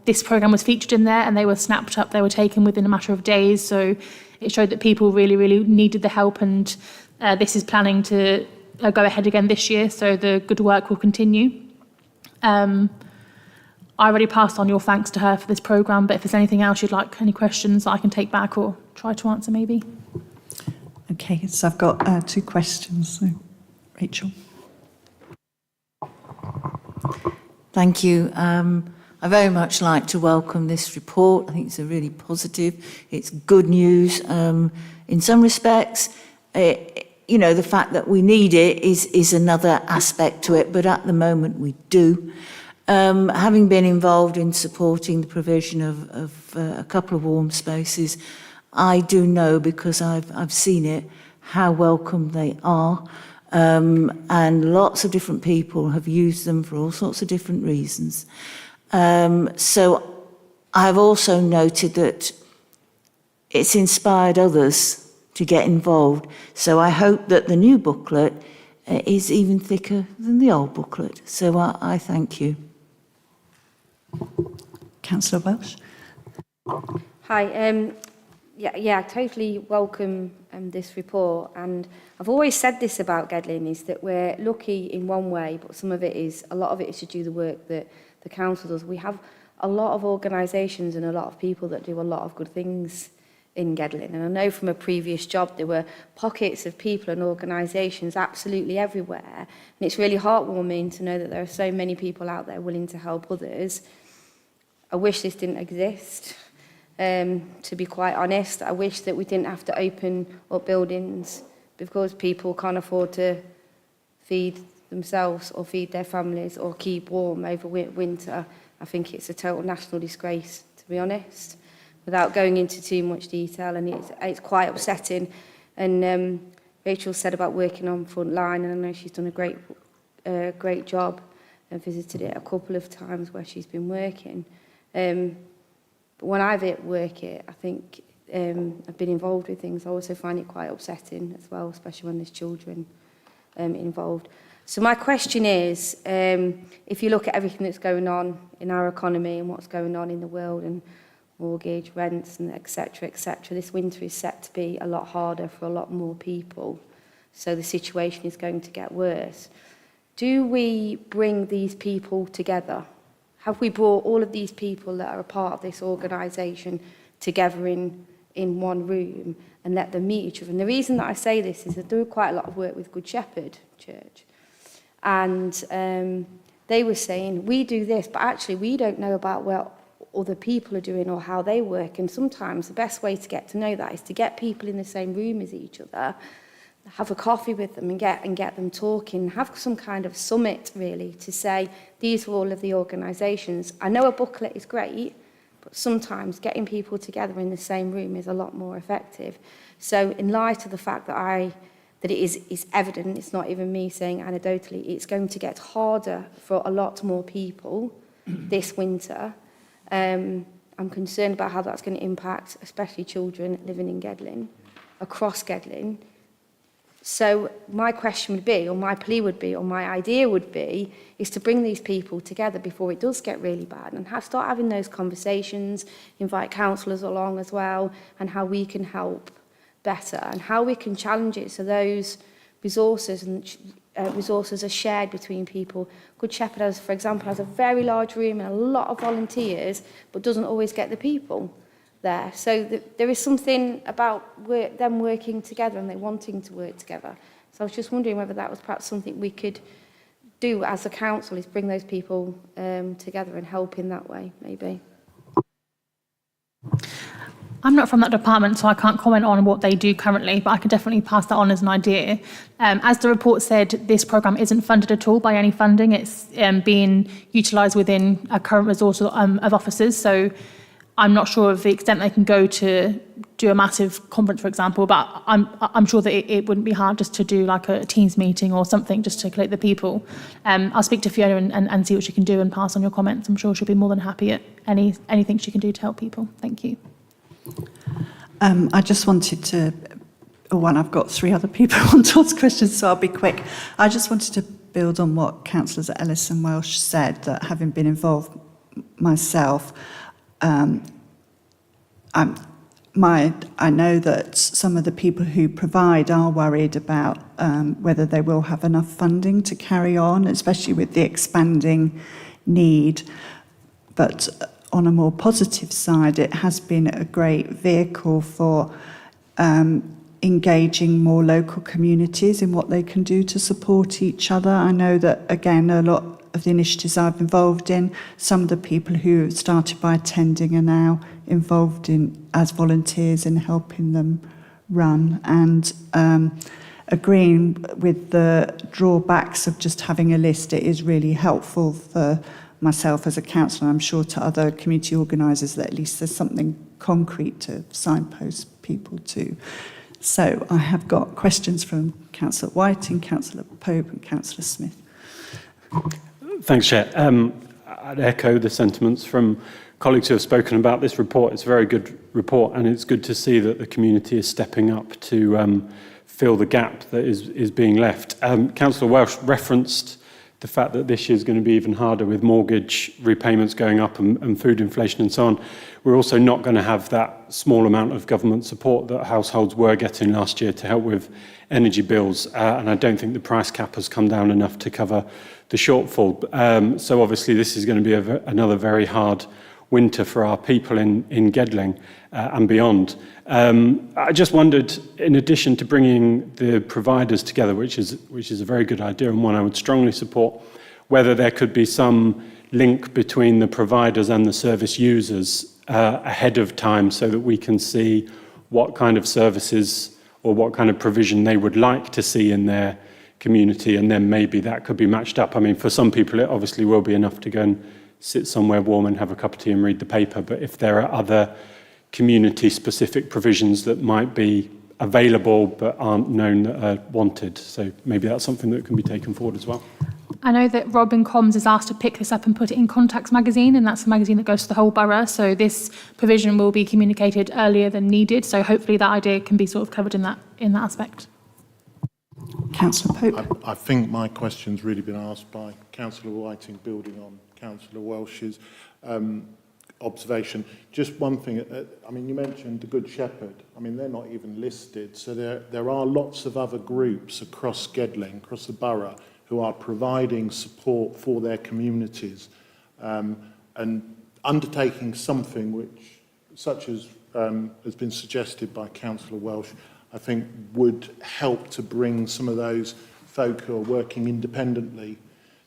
this programme was featured in there and they were snapped up, they were taken within a matter of days, so it showed that people really, really needed the help, and this is planning to go ahead again this year, so the good work will continue. I already passed on your thanks to her for this programme, but if there's anything else you'd like, any questions that I can take back or try to answer maybe. Okay, so I've got 2 questions. So, Rachel. Thank you. I very much like to welcome this report. I think it's a really positive. It's good news. In some respects, the fact that we need it is another aspect to it, but at the moment we do. Having been involved in supporting the provision of a couple of warm spaces, I do know, because I've seen it, how welcome they are. And lots of different people have used them for all sorts of different reasons. So I've also noted that it's inspired others to get involved. So I hope that the new booklet is even thicker than the old booklet. So I thank you. Councillor Welsh. Hi. I totally welcome this report, and I've always said this about Gedling, is that we're lucky in one way, but a lot of it is to do the work that the council does. We have a lot of organisations and a lot of people that do a lot of good things in Gedling, and I know from a previous job there were pockets of people and organisations absolutely everywhere, and it's really heartwarming to know that there are so many people out there willing to help others. I wish this didn't exist. To be quite honest, I wish that we didn't have to open up buildings because people can't afford to feed themselves or feed their families or keep warm over winter. I think it's a total national disgrace, to be honest, without going into too much detail, and it's quite upsetting. And Rachel said about working on front line, and I know she's done a great job. I visited it a couple of times where she's been working. But when I've I think I've been involved with things. I also find it quite upsetting as well, especially when there's children involved. So my question is, if you look at everything that's going on in our economy and what's going on in the world, and mortgage, rents, and et cetera, this winter is set to be a lot harder for a lot more people. So the situation is going to get worse. Do we bring these people together? Have we brought all of these people that are a part of this organisation together in one room and let them meet each other? And the reason that I say this is I do quite a lot of work with Good Shepherd Church. And they were saying, we do this, but actually we don't know about what other people are doing or how they work. And sometimes the best way to get to know that is to get people in the same room as each other, have a coffee with them and get them talking, have some kind of summit really to say, these are all of the organisations. I know a booklet is great, but sometimes getting people together in the same room is a lot more effective. So in light of the fact that it is evident, it's not even me saying anecdotally, it's going to get harder for a lot more people this winter. I'm concerned about how that's going to impact, especially children living in Gedling, across Gedling. So my question would be, or my plea would be, or my idea would be, is to bring these people together before it does get really bad and start having those conversations, invite councillors along as well, and how we can help better and how we can challenge it so those resources are shared between people. Good Shepherd, for example, has a very large room and a lot of volunteers, but doesn't always get the people there. So there is something about them working together and they wanting to work together. So I was just wondering whether that was perhaps something we could do as a council, is bring those people together and help in that way, maybe. I'm not from that department, so I can't comment on what they do currently, but I can definitely pass that on as an idea. As the report said, this programme isn't funded at all by any funding. It's being utilised within a current resource of officers, so I'm not sure of the extent they can go to do a massive conference, for example, but I'm sure that it wouldn't be hard just to do like a Teams meeting or something just to collate the people. I'll speak to Fiona and see what she can do and pass on your comments. I'm sure she'll be more than happy at anything she can do to help people. Thank you. I just wanted to, I've got 3 other people who want to ask questions, so I'll be quick. I just wanted to build on what Councillors Ellis and Welsh said, that having been involved myself, I know that some of the people who provide are worried about whether they will have enough funding to carry on, especially with the expanding need. But on a more positive side, it has been a great vehicle for engaging more local communities in what they can do to support each other. I know that, again, a lot of the initiatives I've involved in, some of the people who started by attending are now involved in as volunteers in helping them run, and agreeing with the drawbacks of just having a list. It is really helpful for myself as a councillor, I'm sure to other community organisers, that at least there's something concrete to signpost people to. So I have got questions from Councillor Whiting, Councillor Pope and Councillor Smith. Thanks, Chair. I'd echo the sentiments from colleagues who have spoken about this report. It's a very good report, and it's good to see that the community is stepping up to fill the gap that is being left. Councillor Welsh referenced the fact that this year is going to be even harder with mortgage repayments going up and food inflation and so on. We're also not going to have that small amount of government support that households were getting last year to help with energy bills, and I don't think the price cap has come down enough to cover the shortfall. So obviously this is going to be another very hard winter for our people in Gedling and beyond. I just wondered, in addition to bringing the providers together, which is a very good idea and one I would strongly support, whether there could be some link between the providers and the service users ahead of time, so that we can see what kind of services or what kind of provision they would like to see in their community, and then maybe that could be matched up. I mean, for some people it obviously will be enough to go and sit somewhere warm and have a cup of tea and read the paper, but if there are other community-specific provisions that might be available but aren't known that are wanted, so maybe that's something that can be taken forward as well. I know that Robin Comms is asked to pick this up and put it in Contacts magazine, and that's a magazine that goes to the whole borough, so this provision will be communicated earlier than needed, so hopefully that idea can be sort of covered in that aspect. Councillor Pope. I think my question's really been asked by Councillor Whiting, building on Councillor Welsh's observation. Just one thing, I mean, you mentioned the Good Shepherd. I mean, they're not even listed, so there are lots of other groups across Gedling, across the borough, who are providing support for their communities and undertaking something which, such as has been suggested by Councillor Welsh, I think would help to bring some of those folk who are working independently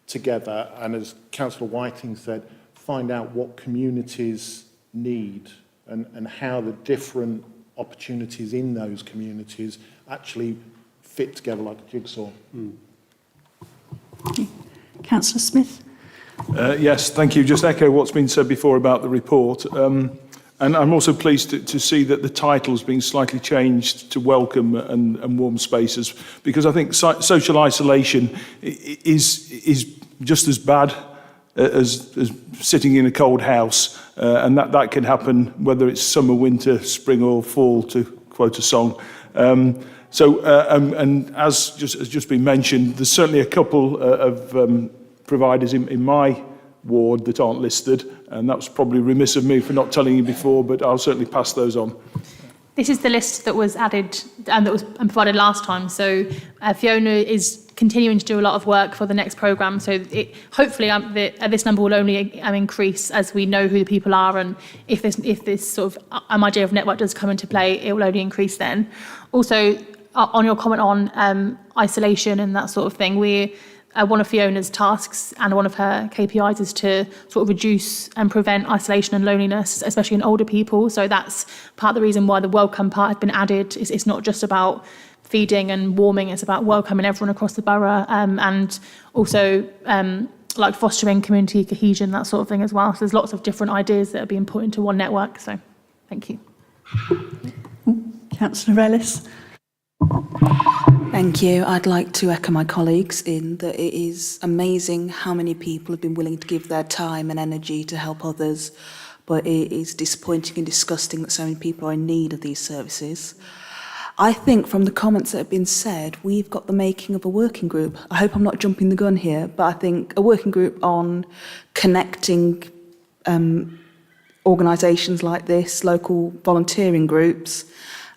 together, and as Councillor Whiting said, find out what communities need and how the different opportunities in those communities actually fit together like a jigsaw. Councillor Smith. Yes, thank you. Just echo what's been said before about the report. And I'm also pleased to see that the title's been slightly changed to welcome and warm spaces, because I think social isolation is just as bad as sitting in a cold house, and that can happen whether it's summer, winter, spring or fall, to quote a song. And as just been mentioned, there's certainly a couple of providers in my ward that aren't listed, and that was probably remiss of me for not telling you before, but I'll certainly pass those on. This is the list that was added and that was provided last time. So Fiona is continuing to do a lot of work for the next programme. So hopefully this number will only increase as we know who the people are, and if this sort of idea of network does come into play, it will only increase then. Also, on your comment on isolation and that sort of thing, one of Fiona's tasks and one of her KPIs is to sort of reduce and prevent isolation and loneliness, especially in older people. So that's part of the reason why the welcome part has been added. It's not just about feeding and warming, it's about welcoming everyone across the borough, and also like fostering community cohesion, that sort of thing as well. So there's lots of different ideas that are being put into one network. So thank you. Councillor Ellis. Thank you. I'd like to echo my colleagues in that it is amazing how many people have been willing to give their time and energy to help others, but it is disappointing and disgusting that so many people are in need of these services. I think from the comments that have been said, we've got the making of a working group. I hope I'm not jumping the gun here, but I think a working group on connecting organisations like this, local volunteering groups,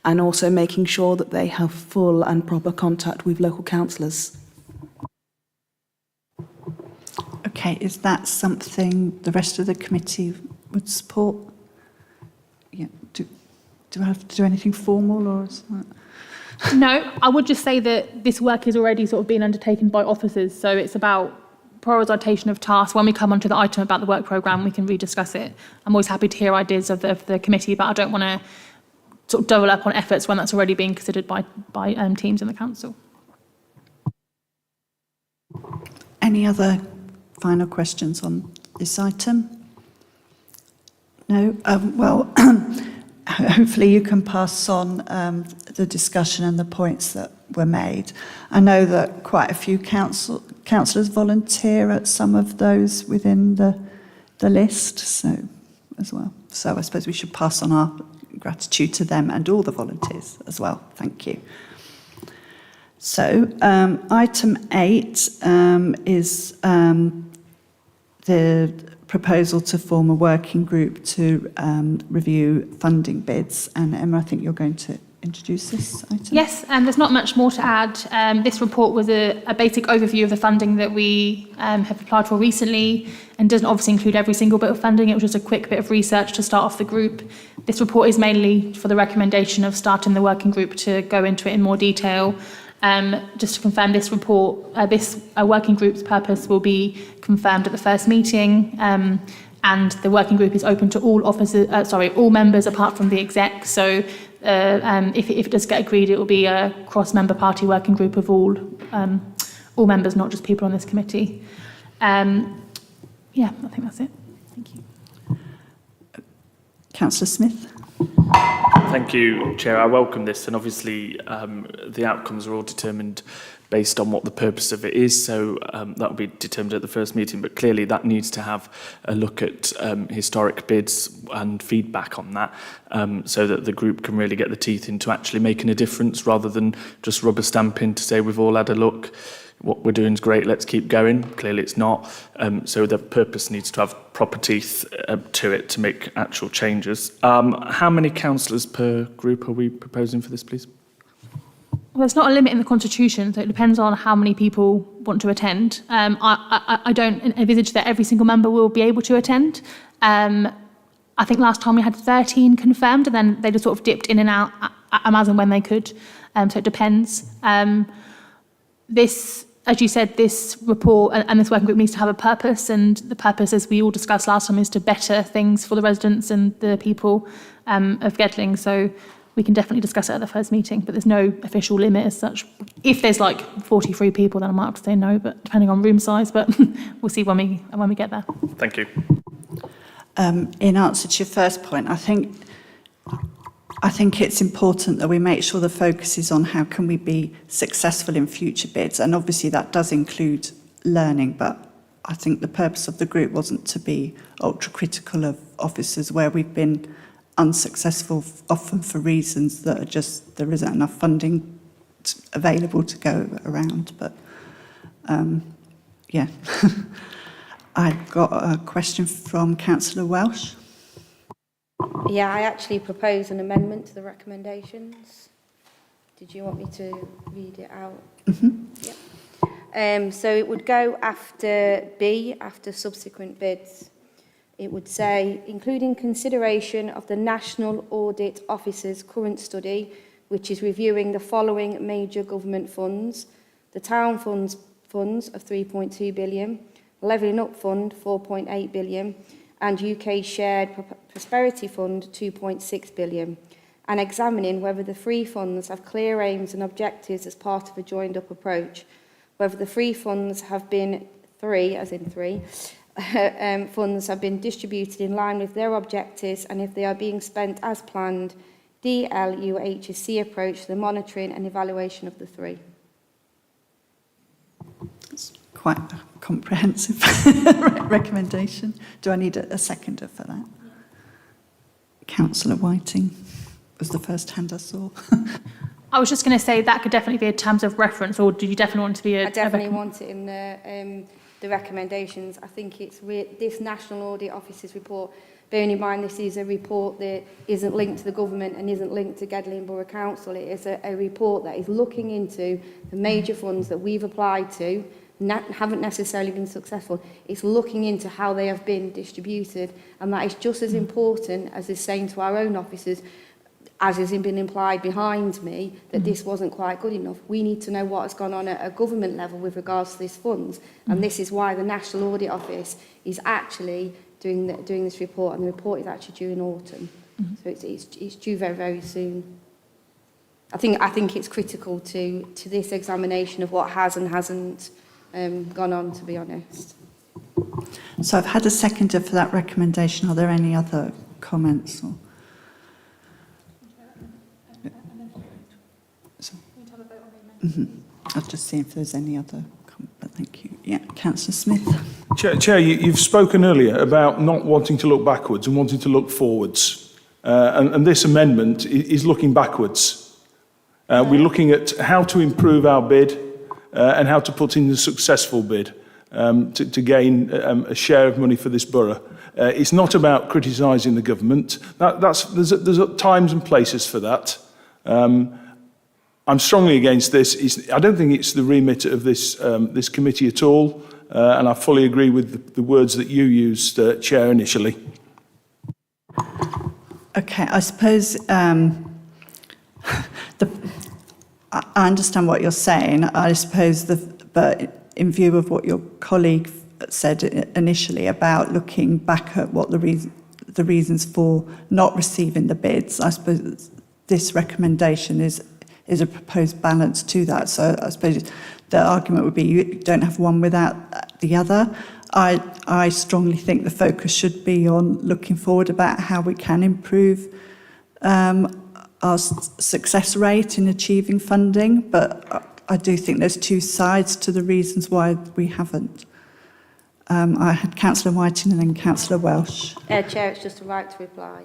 and also making sure that they have full and proper contact with local councillors. Okay. Okay, is that something the rest of the committee would support? Yeah. Do I have to do anything formal, or is that... No, I would just say that this work is already sort of being undertaken by officers, so it's about prioritisation of tasks. When we come onto the item about the work programme, we can rediscuss it. I'm always happy to hear ideas of the committee, but I don't want to sort of double up on efforts when that's already being considered by teams in the council. Any other final questions on this item? No? Well, hopefully you can pass on the discussion and the points that were made. I know that quite a few councillors volunteer at some of those within the list, so as well. So I suppose we should pass on our gratitude to them and all the volunteers as well. Thank you. So item 8 is the proposal to form a working group to review funding bids. And Emma, I think you're going to introduce this item. Yes, and there's not much more to add. This report was a basic overview of the funding that we have applied for recently, and doesn't obviously include every single bit of funding. It was just a quick bit of research to start off the group. This report is mainly for the recommendation of starting the working group to go into it in more detail. Just to confirm, this report, this working group's purpose will be confirmed at the first meeting, and the working group is open to all all members apart from the exec. So if it does get agreed, it will be a cross-member party working group of all members, not just people on this committee. Yeah, I think that's it. Thank you. Councillor Smith. Thank you, Chair. I welcome this, and obviously the outcomes are all determined based on what the purpose of it is, so that will be determined at the first meeting, but clearly that needs to have a look at historic bids and feedback on that, so that the group can really get the teeth into actually making a difference rather than just rubber stamping to say we've all had a look. What we're doing is great, let's keep going. Clearly it's not. So the purpose needs to have proper teeth to it to make actual changes. How many councillors per group are we proposing for this, please? Well, there's not a limit in the Constitution, so it depends on how many people want to attend. I don't envisage that every single member will be able to attend. I think last time we had 13 confirmed, and then they just sort of dipped in and out as and when they could. So it depends. This, as you said, this report and this working group needs to have a purpose, and the purpose, as we all discussed last time, is to better things for the residents and the people of Gedling. So we can definitely discuss it at the first meeting, but there's no official limit as such. If there's like 43 people, then I might have to say no, but depending on room size, but we'll see when we get there. Thank you. In answer to your first point, I think it's important that we make sure the focus is on how can we be successful in future bids, and obviously that does include learning, but I think the purpose of the group wasn't to be ultra critical of officers where we've been unsuccessful, often for reasons that are just there isn't enough funding available to go around. But yeah, I've got a question from Councillor Welsh. Yeah, I actually propose an amendment to the recommendations. Did you want me to read it out? Mm-hmm. Yep. So it would go after B, after subsequent bids. It would say, including consideration of the National Audit Office's current study, which is reviewing the following major government funds: the Town funds of 3.2 billion, Levelling Up Fund 4.8 billion, and UK Shared Prosperity Fund 2.6 billion, and examining whether the three funds have clear aims and objectives as part of a joined-up approach, whether the three funds have been funds have been distributed in line with their objectives, and if they are being spent as planned. DLUH's approach to the monitoring and evaluation of the three. It's quite a comprehensive recommendation. Do I need a seconder for that? Councillor Whiting was the first hand I saw. I was just going to say that could definitely be in terms of reference, or do you definitely want it to be a... I definitely want it in the recommendations. I think it's this National Audit Office's report, bearing in mind this is a report that isn't linked to the government and isn't linked to Gedling Borough Council. It is a report that is looking into the major funds that we've applied to haven't necessarily been successful. It's looking into how they have been distributed, and that is just as important as is saying to our own officers, as has been implied behind me, that this wasn't quite good enough. We need to know what has gone on at a government level with regards to these funds, and this is why the National Audit Office is actually doing this report, and the report is actually due in autumn. So it's due very, very soon. I think it's critical to this examination of what has and hasn't gone on, to be honest. So I've had a seconder for that recommendation. Are there any other comments? Or? I'll just see if there's any other comment, but thank you. Yeah, Councillor Smith. Chair, you've spoken earlier about not wanting to look backwards and wanting to look forwards. And this amendment is looking backwards. We're looking at how to improve our bid and how to put in a successful bid to gain a share of money for this borough. It's not about criticising the government. There's times and places for that. I'm strongly against this. I don't think it's the remit of this committee at all, and I fully agree with the words that you used, Chair, initially. Okay, I suppose I understand what you're saying. I suppose, but in view of what your colleague said initially about looking back at what the reasons for not receiving the bids, I suppose this recommendation is a proposed balance to that. So I suppose the argument would be you don't have one without the other. I strongly think the focus should be on looking forward about how we can improve our success rate in achieving funding, but I do think there's two sides to the reasons why we haven't. I had Councillor Whiting and then Councillor Welsh. Chair, it's just a right to reply.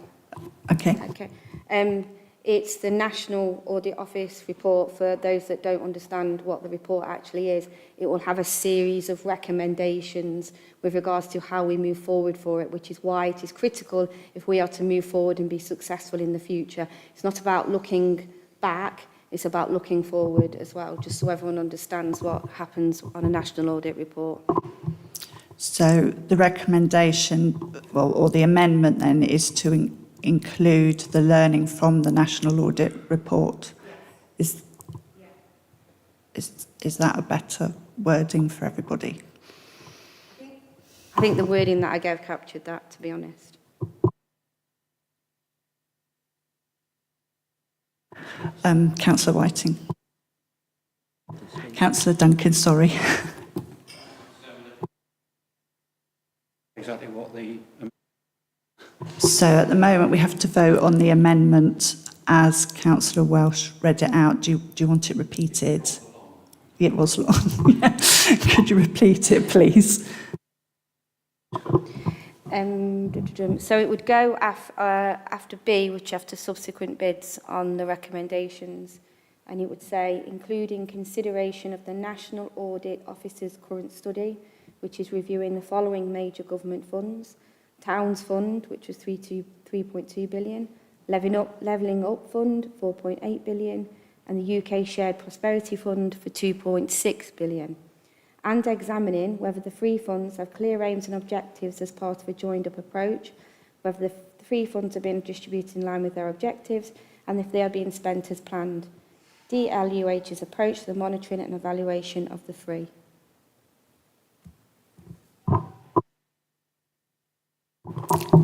Okay. Okay. It's the National Audit Office report. For those that don't understand what the report actually is, it will have a series of recommendations with regards to how we move forward for it, which is why it is critical if we are to move forward and be successful in the future. It's not about looking back, it's about looking forward as well, just so everyone understands what happens on a National Audit report. So the recommendation, well, or the amendment then, is to include the learning from the National Audit report. Is that a better wording for everybody? I think the wording that I gave captured that, to be honest. Councillor Whiting. Councillor Duncan, sorry. Exactly what the... So at the moment we have to vote on the amendment as Councillor Welsh read it out. Do you want it repeated? It was long. Yeah. Could you repeat it, please? So it would go after B, which after subsequent bids on the recommendations, and it would say, including consideration of the National Audit Office's current study, which is reviewing the following major government funds: Towns Fund, which was 3.2 billion, Levelling Up Fund, 4.8 billion, and the UK Shared Prosperity Fund for 2.6 billion. And examining whether the three funds have clear aims and objectives as part of a joined-up approach, whether the three funds are being distributed in line with their objectives, and if they are being spent as planned. DLUH's approach to the monitoring and evaluation of the three.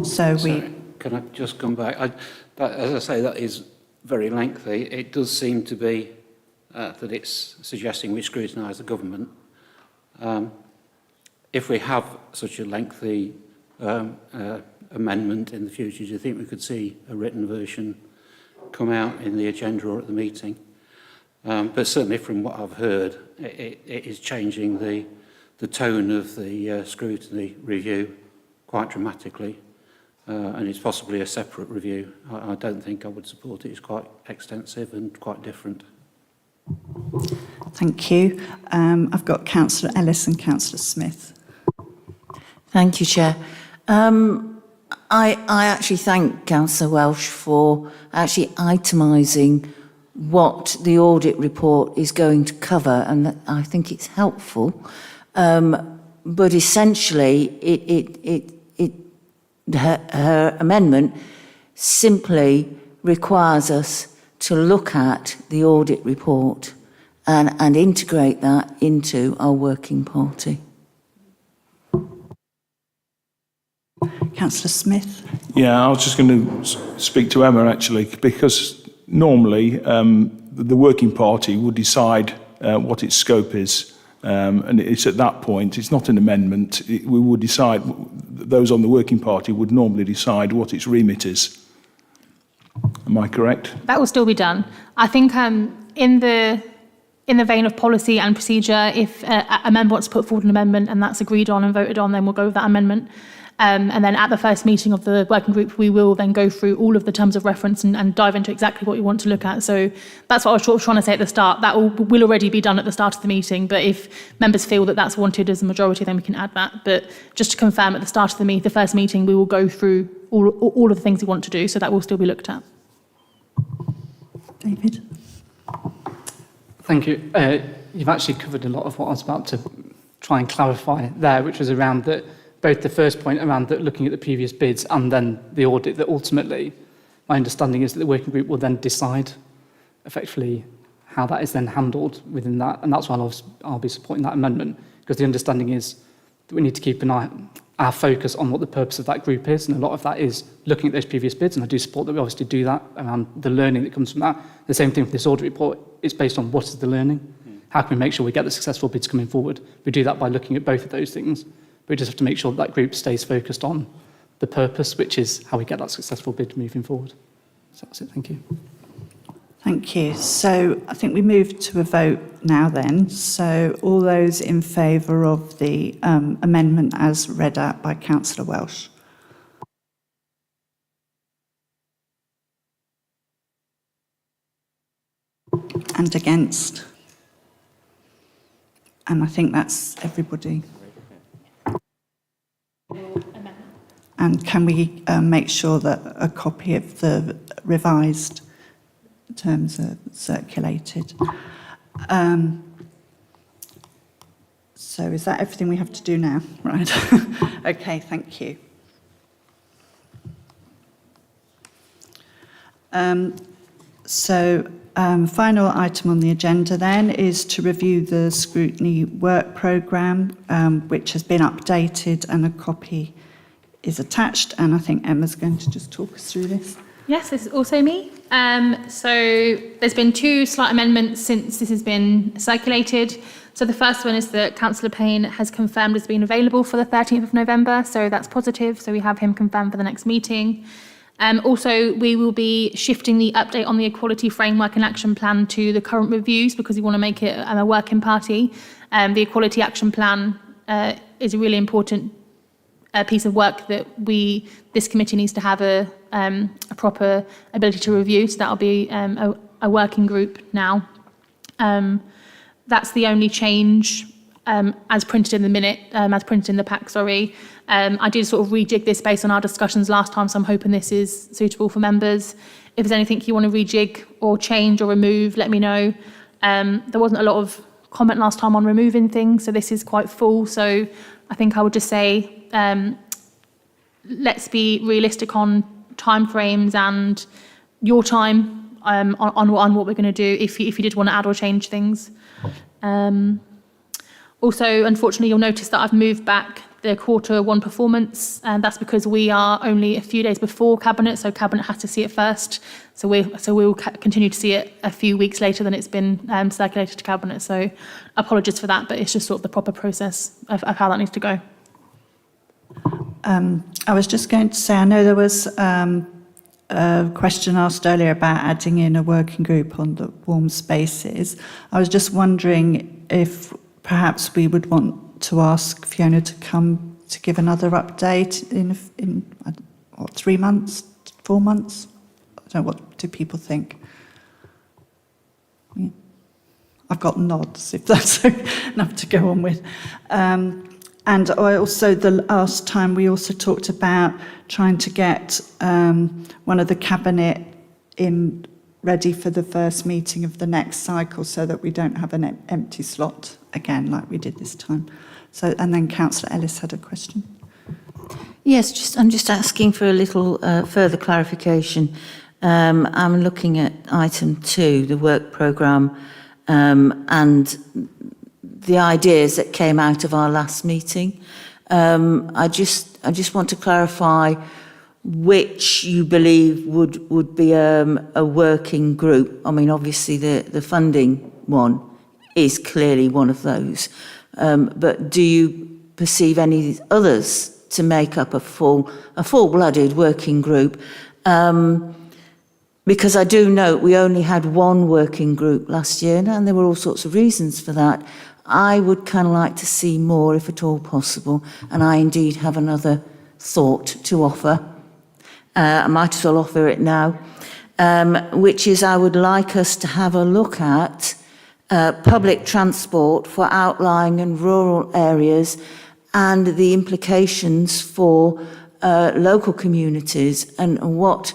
Sorry, can I just come back? As I say, that is very lengthy. It does seem to be that it's suggesting we scrutinise the government. If we have such a lengthy amendment in the future, do you think we could see a written version come out in the agenda or at the meeting? But certainly from what I've heard, it is changing the tone of the scrutiny review quite dramatically, and it's possibly a separate review. I don't think I would support it. It's quite extensive and quite different. Thank you. I've got Councillor Ellis and Councillor Smith. Thank you, Chair. I actually thank Councillor Welsh for actually itemising what the audit report is going to cover, and I think it's helpful. But essentially, her amendment simply requires us to look at the audit report and integrate that into our working party. Councillor Smith. Yeah, I was just going to speak to Emma actually, because normally the working party would decide what its scope is. And it's at that point, it's not an amendment, we would decide, those on the working party would normally decide what its remit is. Am I correct? That will still be done. I think in the vein of policy and procedure, if a member wants to put forward an amendment and that's agreed on and voted on, then we'll go with that amendment. And then at the first meeting of the working group, we will then go through all of the terms of reference and dive into exactly what you want to look at. So that's what I was sort of trying to say at the start. That will already be done at the start of the meeting. But if members feel that that's wanted as a majority, then we can add that. But just to confirm, at the start of the first meeting, we will go through all of the things we want to do. So that will still be looked at. David. Thank you. You've actually covered a lot of what I was about to try and clarify there, which was around that both the first point around looking at the previous bids and then the audit, that ultimately my understanding is that the working group will then decide effectively how that is then handled within that, and that's why I'll be supporting that amendment, because the understanding is that we need to keep our focus on what the purpose of that group is, and a lot of that is looking at those previous bids, and I do support that we obviously do that around the learning that comes from that. The same thing with this audit report, it's based on what is the learning, how can we make sure we get the successful bids coming forward. We do that by looking at both of those things. We just have to make sure that group stays focused on the purpose, which is how we get that successful bid moving forward. So that's it, thank you. Thank you. So I think we move to a vote now then. So all those in favour of the amendment as read out by Councillor Welsh? And against? And I think that's everybody. And can we make sure that a copy of the revised terms are circulated? So is that everything we have to do now? Right. Okay, thank you. Final item on the agenda then is to review the scrutiny work programme, which has been updated, and a copy is attached, and I think Emma's going to just talk us through this. Yes, this is also me. So there's been two slight amendments since this has been circulated. So the first one is that Councillor Payne has confirmed as being available for the 13th of November, so that's positive. So we have him confirmed for the next meeting. Also, we will be shifting the update on the Equality Framework and Action Plan to the current reviews, because we want to make it a working party. The Equality Action Plan is a really important piece of work that this committee needs to have a proper ability to review. So that'll be a working group now. That's the only change as printed in the minute, as printed in the pack, sorry. I did sort of rejig this based on our discussions last time, so I'm hoping this is suitable for members. If there's anything you want to rejig or change or remove, let me know. There wasn't a lot of comment last time on removing things, so this is quite full. So I think I would just say, let's be realistic on timeframes and your time on what we're going to do if you did want to add or change things. Also, unfortunately, you'll notice that I've moved back the Q1 performance, and that's because we are only a few days before Cabinet, so Cabinet has to see it first. So we'll continue to see it a few weeks later than it's been circulated to Cabinet. So apologies for that, but it's just sort of the proper process of how that needs to go. I was just going to say, I know there was a question asked earlier about adding in a working group on the warm spaces. I was just wondering if perhaps we would want to ask Fiona to come to give another update in 3 months, 4 months? I don't know, what do people think? Yeah. I've got nods, if that's enough to go on with. And also, the last time we also talked about trying to get one of the Cabinet in ready for the first meeting of the next cycle, so that we don't have an empty slot again like we did this time. So, and then Councillor Ellis had a question. Yes, I'm just asking for a little further clarification. I'm looking at item 2, the work programme, and the ideas that came out of our last meeting. I just want to clarify which you believe would be a working group. I mean, obviously the funding one is clearly one of those, but do you perceive any others to make up a full-blooded working group? Because I do note we only had one working group last year, and there were all sorts of reasons for that. I would kind of like to see more, if at all possible, and I indeed have another thought to offer. I might as well offer it now, which is I would like us to have a look at public transport for outlying and rural areas and the implications for local communities and what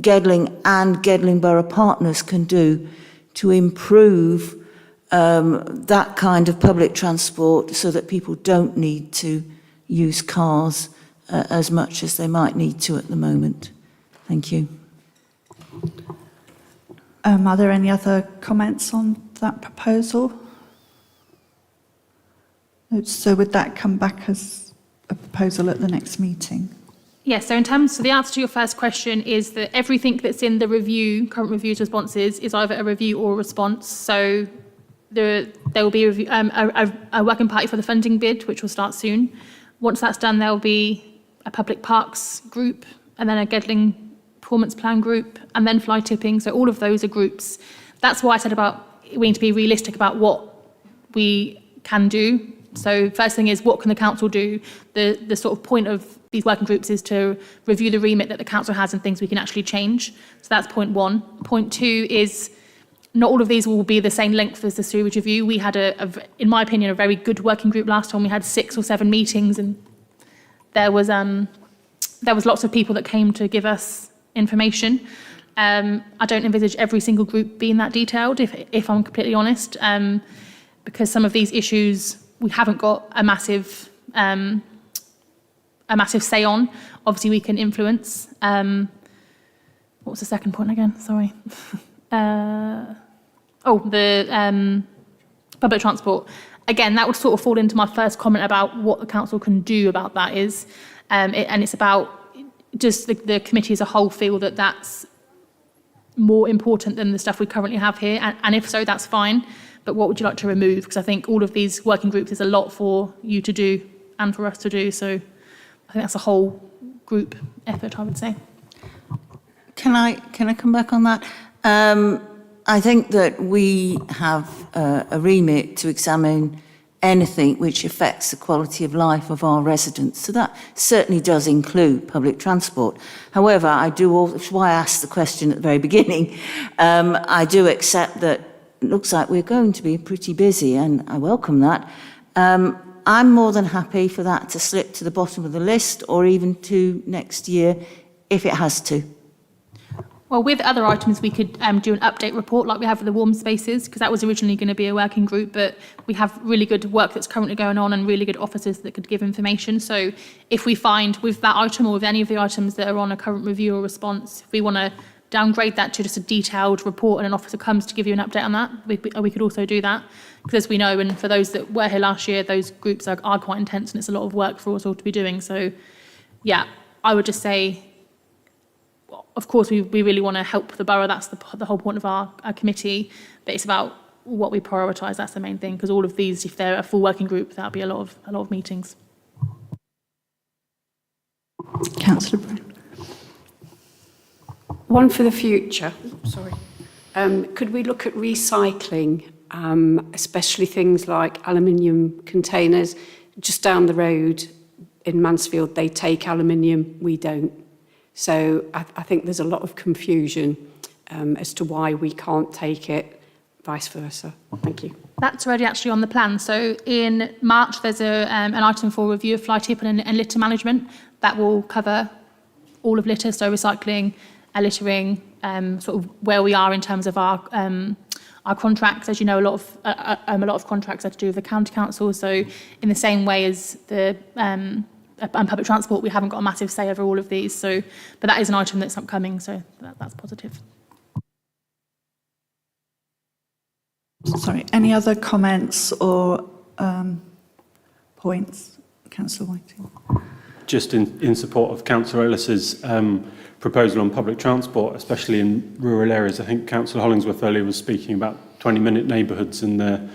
Gedling and Gedling Borough partners can do to improve that kind of public transport so that people don't need to use cars as much as they might need to at the moment. Thank you. Are there any other comments on that proposal? So would that come back as a proposal at the next meeting? Yes, so the answer to your first question is that everything that's in the review, current review's responses, is either a review or a response. So there will be a working party for the funding bid, which will start soon. Once that's done, there will be a public parks group, and then a Gedling performance plan group, and then fly tipping. So all of those are groups. That's why I said about we need to be realistic about what we can do. So first thing is, what can the council do? The sort of point of these working groups is to review the remit that the council has and things we can actually change. So that's point 1. Point 2 is not all of these will be the same length as the sewage review. We had, in my opinion, a very good working group last time. We had 6 or 7 meetings, and there was lots of people that came to give us information. I don't envisage every single group being that detailed, if I'm completely honest, because some of these issues we haven't got a massive say on. Obviously, we can influence. What was the second point again? Sorry. The public transport. Again, that would sort of fall into my first comment about what the council can do about that is, and it's about just the committee as a whole feel that that's more important than the stuff we currently have here, and if so, that's fine. But what would you like to remove? Because I think all of these working groups is a lot for you to do and for us to do. So I think that's a whole group effort, I would say. Can I come back on that? I think that we have a remit to examine anything which affects the quality of life of our residents. So that certainly does include public transport. However, that's why I asked the question at the very beginning. I do accept that it looks like we're going to be pretty busy, and I welcome that. I'm more than happy for that to slip to the bottom of the list or even to next year if it has to. Well, with other items, we could do an update report like we have with the warm spaces, because that was originally going to be a working group, but we have really good work that's currently going on and really good officers that could give information. So if we find with that item or with any of the items that are on a current review or response, if we want to downgrade that to just a detailed report and an officer comes to give you an update on that, we could also do that. Because as we know, and for those that were here last year, those groups are quite intense and it's a lot of work for us all to be doing. So yeah, I would just say, of course, we really want to help the borough. That's the whole point of our committee. But it's about what we prioritise. That's the main thing. Because all of these, if they're a full working group, that'll be a lot of meetings. Councillor Brown. One for the future. Sorry. Could we look at recycling, especially things like aluminium containers? Just down the road in Mansfield, they take aluminium, we don't. So I think there's a lot of confusion as to why we can't take it, vice versa. Thank you. That's already actually on the plan. So in March, there's an item for review of fly tipping and litter management that will cover all of litter, so recycling, littering, sort of where we are in terms of our our contracts. As you know, a lot of contracts are to do with the county council. So in the same way as the and public transport, we haven't got a massive say over all of these. So, but that is an item that's upcoming. So that's positive. Sorry, any other comments or points? Councillor Whiting. Just in support of Councillor Ellis's proposal on public transport, especially in rural areas. I think Councillor Hollingsworth earlier was speaking about 20-minute neighbourhoods and the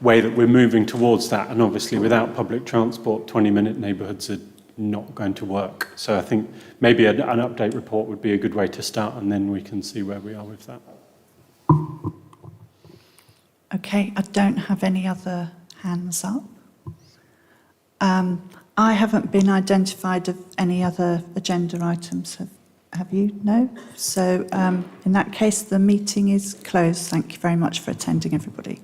way that we're moving towards that. And obviously without public transport, 20-minute neighbourhoods are not going to work. So I think maybe an update report would be a good way to start, and then we can see where we are with that. Okay, I don't have any other hands up. I haven't been identified of any other agenda items. Have you? No? So in that case, the meeting is closed. Thank you very much for attending, everybody.